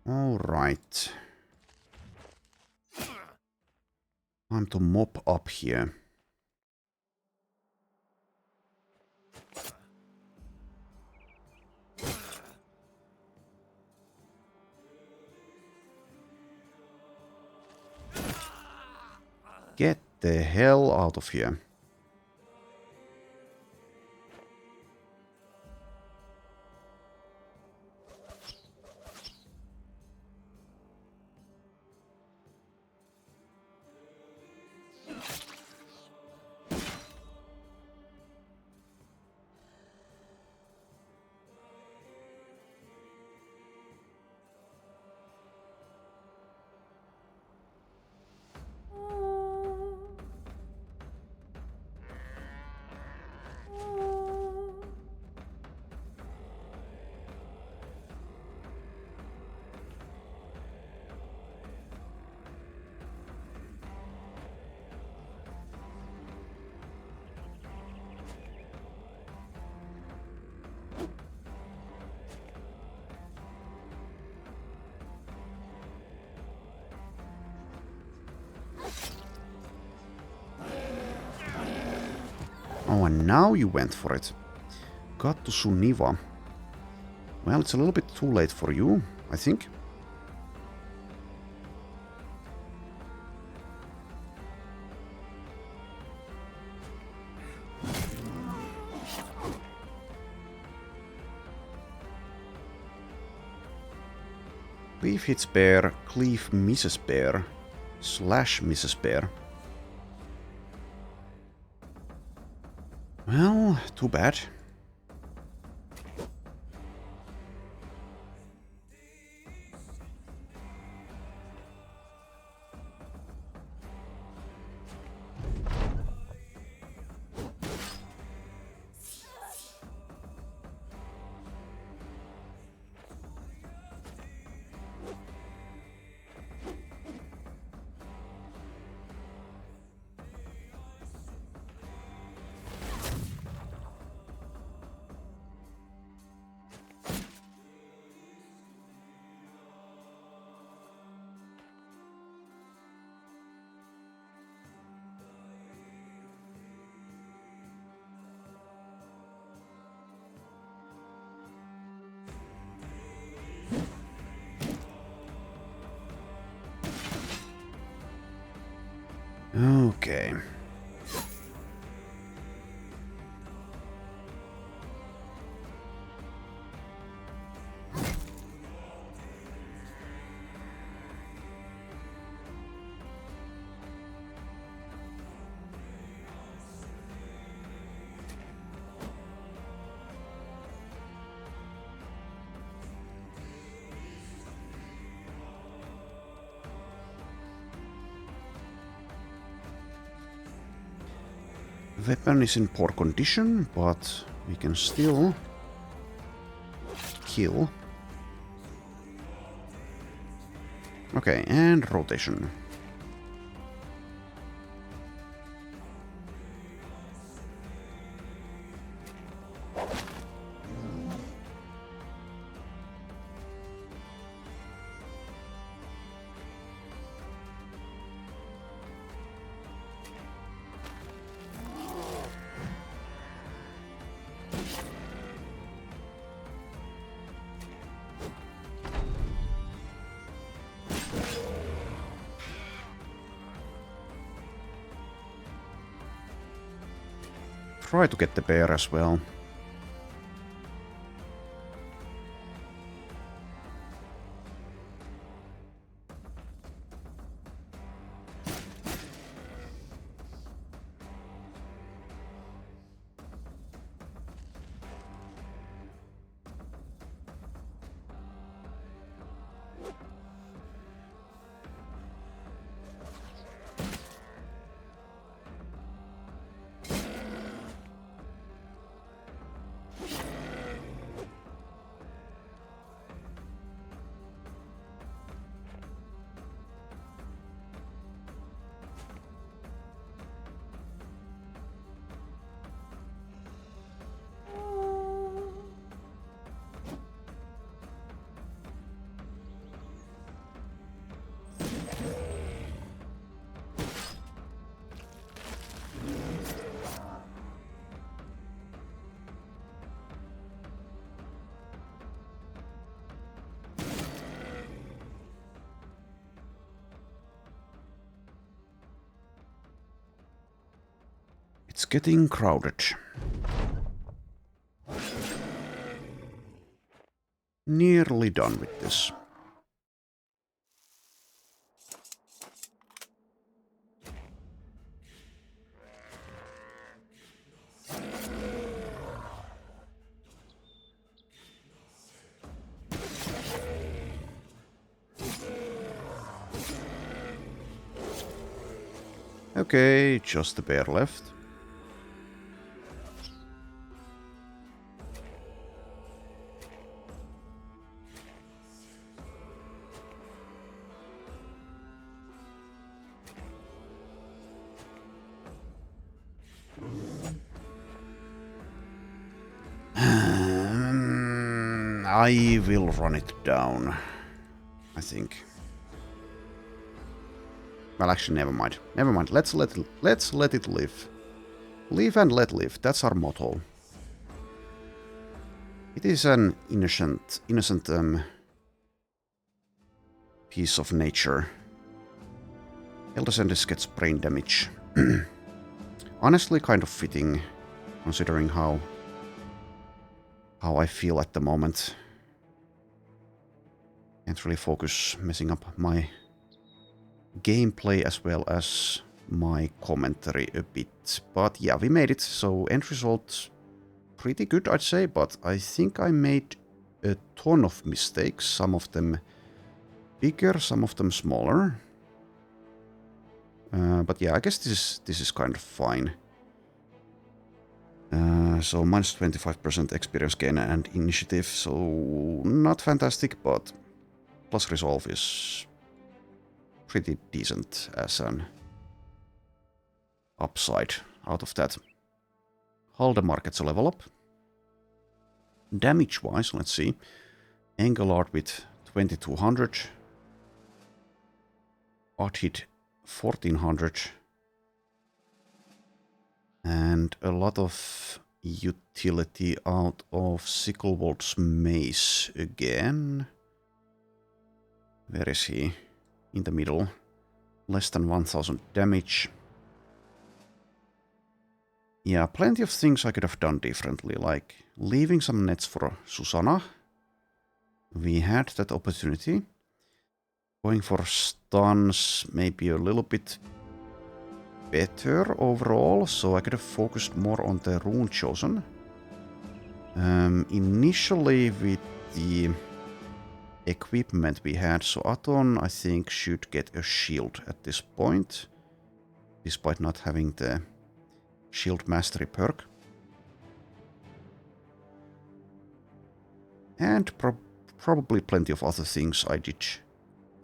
All right. Time to mop up here. Get the hell out of here. Oh, and now you went for it. Got to Suniva. Well, it's a little bit too late for you, I think. Cleave hits bear, cleave misses bear, slash misses bear. Well, too bad. Okay. Weapon is in poor condition, but we can still kill. Okay, and rotation. Try to get the bear as well. It's getting crowded. Nearly done with this. Okay, just the bear left. I will run it down, I think. Well, actually, never mind. Never mind. Let's let it live. Live and let live, that's our motto. It is an innocent piece of nature. Eldascendis gets brain damage. Honestly, kind of fitting, considering how I feel at the moment. Can't really focus, messing up my gameplay as well as my commentary a bit. But yeah, we made it, so end result pretty good, I'd say, but I think I made a ton of mistakes, some of them bigger, some of them smaller. But yeah, I guess this is kind of fine. So minus 25% experience gain and initiative, so not fantastic, but plus resolve is pretty decent as an upside out of that. Haldemar gets a level up. Damage-wise, let's see. Engelard with 2200. Arthid 1400. And a lot of utility out of Sicklewold's mace again. Where is he? In the middle. Less than 1000 damage. Yeah, plenty of things I could have done differently, like leaving some nets for Susanna. We had that opportunity. Going for stuns, maybe a little bit better overall, so I could have focused more on the Runechosen. Initially with the equipment we had, so Aton I think should get a shield at this point, despite not having the shield mastery perk. And probably plenty of other things I did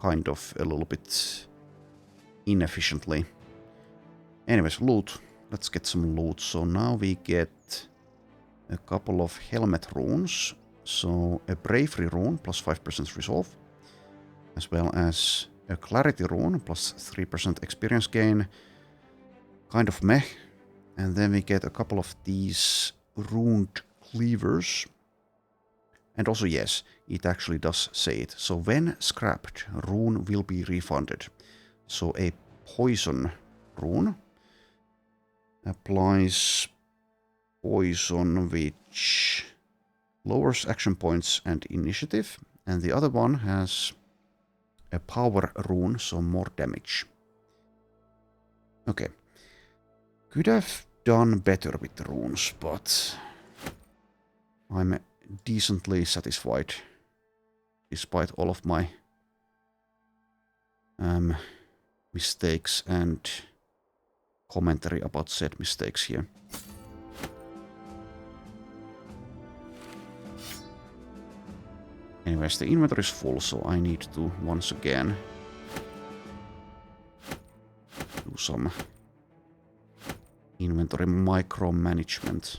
kind of a little bit inefficiently. Anyways, loot. Let's get some loot. So now we get a couple of helmet runes. So a bravery rune plus 5% resolve. As well as a clarity rune plus 3% experience gain. Kind of meh. And then we get a couple of these runed cleavers. And also, yes, it actually does say it. So when scrapped, rune will be refunded. So a poison rune applies poison, which lowers action points and initiative. And the other one has a power rune, so more damage. Okay. Could have done better with the runes, but I'm decently satisfied despite all of my mistakes and commentary about said mistakes here. Anyways, the inventory is full, so I need to once again do some inventory micromanagement.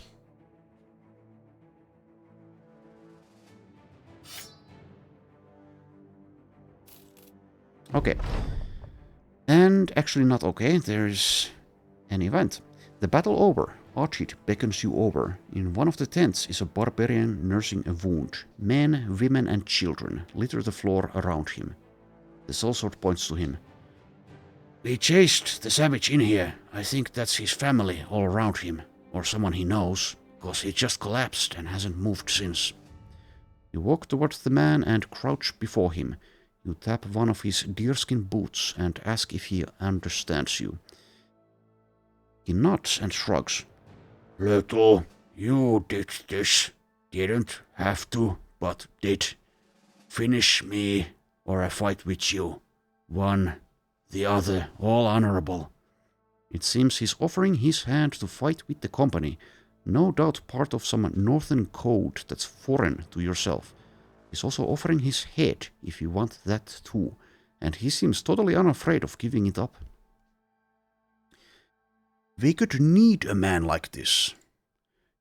Okay. And actually not okay, there's an event. The battle over. Archid beckons you over. In one of the tents is a barbarian nursing a wound. Men, women and children litter the floor around him. The sellsword points to him. We chased the savage in here. I think that's his family all around him. Or someone he knows, cause he just collapsed and hasn't moved since. You walk towards the man and crouch before him. You tap one of his deerskin boots and ask if he understands you. He nods and shrugs. Little, you did this. Didn't have to, but did. Finish me, or I fight with you. One, the other, all honorable. It seems he's offering his hand to fight with the company. No doubt part of some northern code that's foreign to yourself. He's also offering his head, if you want that too, and he seems totally unafraid of giving it up. We could need a man like this.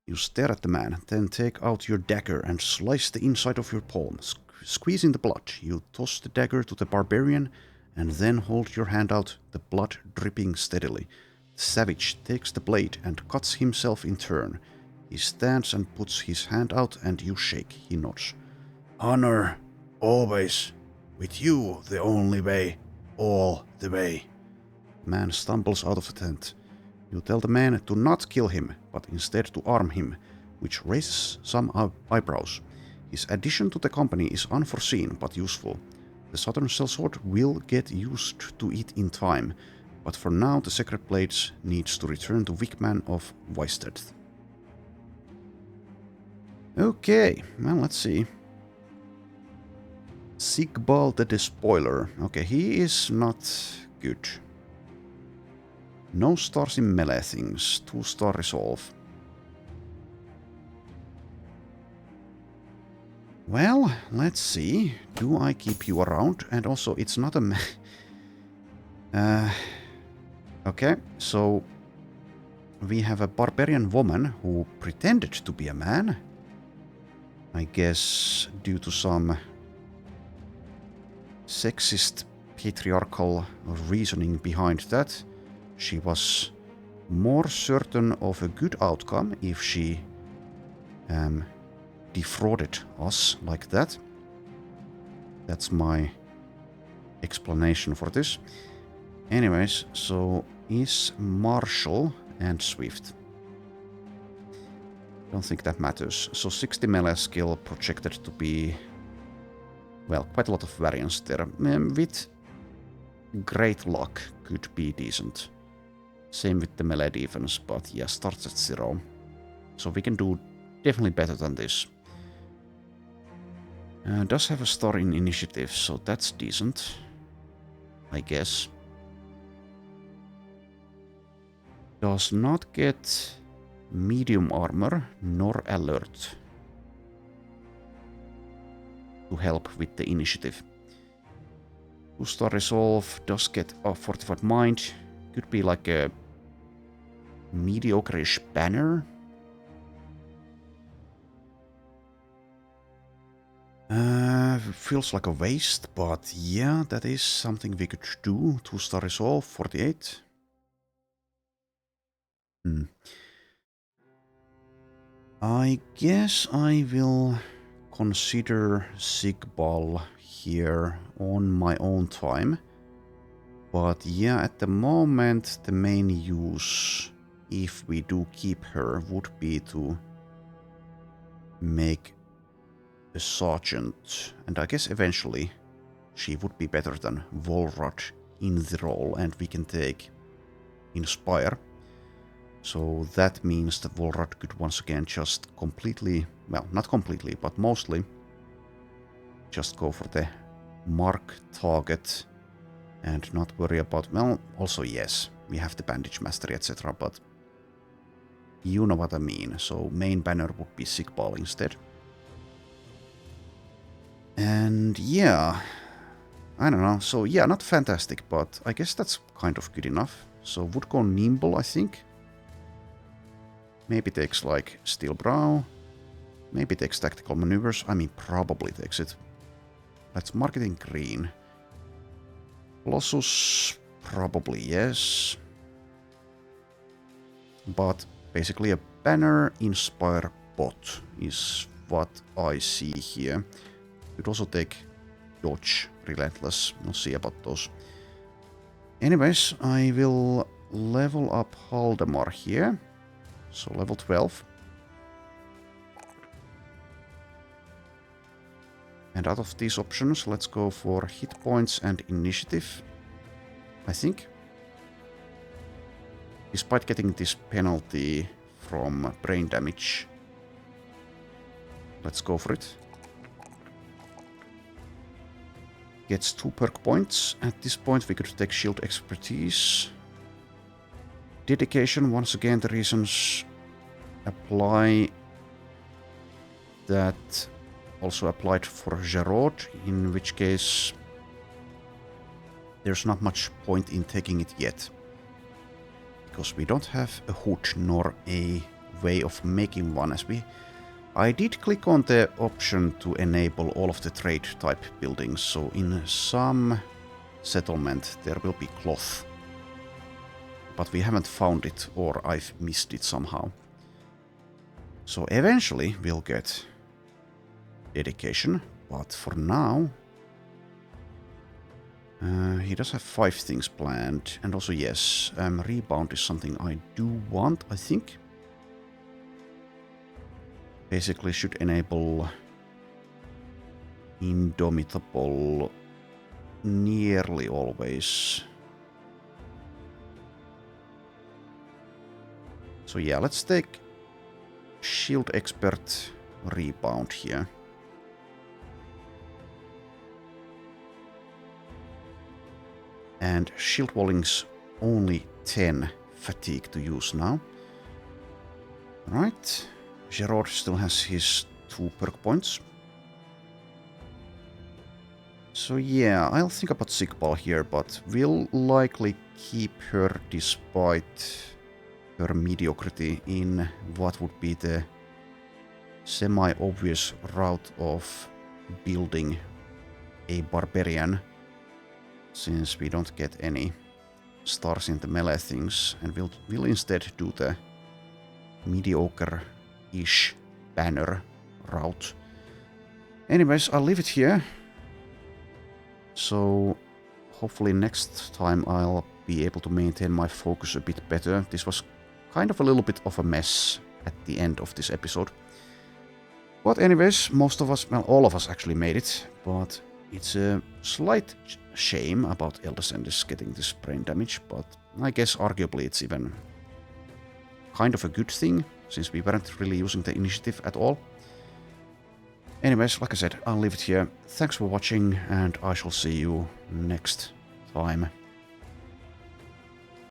You stare at the man, then take out your dagger and slice the inside of your palm. Squeezing the blood, you toss the dagger to the barbarian, and then hold your hand out, the blood dripping steadily. The savage takes the blade and cuts himself in turn. He stands and puts his hand out and you shake. He nods. Honor, always. With you, the only way. All the way. Man stumbles out of the tent. You tell the man to not kill him, but instead to arm him, which raises some eyebrows. His addition to the company is unforeseen but useful. The Southern Sellsword will get used to it in time, but for now the Sacred Blades needs to return to Wickman of Weisted. Okay, well, let's see. Sigbal the Despoiler. Okay, he is not good. No stars in melee things. 2-star resolve. Well, let's see. Do I keep you around? And also, it's not a... okay, so... we have a barbarian woman who pretended to be a man. I guess due to some... sexist, patriarchal reasoning behind that. She was more certain of a good outcome if she... defrauded us like that. That's my explanation for this. Anyways, so is Marshall and Swift. Don't think that matters. So 60 melee skill projected to be... well, quite a lot of variance there. With great luck could be decent. Same with the melee defense, but yeah, starts at 0. So we can do definitely better than this. Does have a star in initiative, so that's decent, I guess. Does not get medium armor nor alert to help with the initiative. 2-star resolve does get a fortified mind. Could be like a mediocre-ish banner. Feels like a waste, but yeah, that is something we could do. 2-star resolve, 48. I guess I will consider Sigbal here on my own time. But yeah, at the moment the main use, if we do keep her, would be to make a sergeant, and I guess eventually she would be better than Volrad in the role, and we can take Inspire. So that means that Volrad could once again just completely, well, not completely, but mostly just go for the mark target and not worry about, well, also yes, we have the bandage mastery, etc., but you know what I mean. So main banner would be Sigbal instead. And yeah, I don't know, so yeah, not fantastic, but I guess that's kind of good enough. So would go Nimble, I think. Maybe takes like Steel Brow. Maybe takes Tactical Maneuvers. I mean, probably takes it. Let's mark it in green. Colossus, probably yes. But basically a banner, Inspire, Bot is what I see here. Could also take Dodge, Relentless. We'll see about those. Anyways, I will level up Haldemar here. So level 12. And out of these options, let's go for hit points and initiative, I think. Despite getting this penalty from brain damage. Let's go for it. Gets 2 perk points. At this point we could take shield expertise. Dedication, once again the reasons apply that also applied for Gerard, in which case there's not much point in taking it yet. Because we don't have a hood nor a way of making one, as I did click on the option to enable all of the trade type buildings, so in some settlement there will be cloth. but we haven't found it, or I've missed it somehow. So eventually we'll get dedication, but for now he does have 5 things planned, and also yes, rebound is something I do want, I think. Basically should enable indomitable nearly always. So yeah, let's take shield expert rebound here. And shield walling's only 10 fatigue to use now. Right. Gerard still has his 2 perk points. So yeah, I'll think about Sigpal here, but we'll likely keep her despite her mediocrity in what would be the semi-obvious route of building a barbarian, since we don't get any stars in the melee things, and we'll instead do the mediocre-ish banner route. Anyways, I'll leave it here. So hopefully next time I'll be able to maintain my focus a bit better. This was kind of a little bit of a mess at the end of this episode. But anyways, most of us, well, all of us actually made it, but it's a slight shame about Eldascendis getting this brain damage, but I guess arguably it's even kind of a good thing, since we weren't really using the initiative at all. Anyways, like I said, I'll leave it here. Thanks for watching, and I shall see you next time.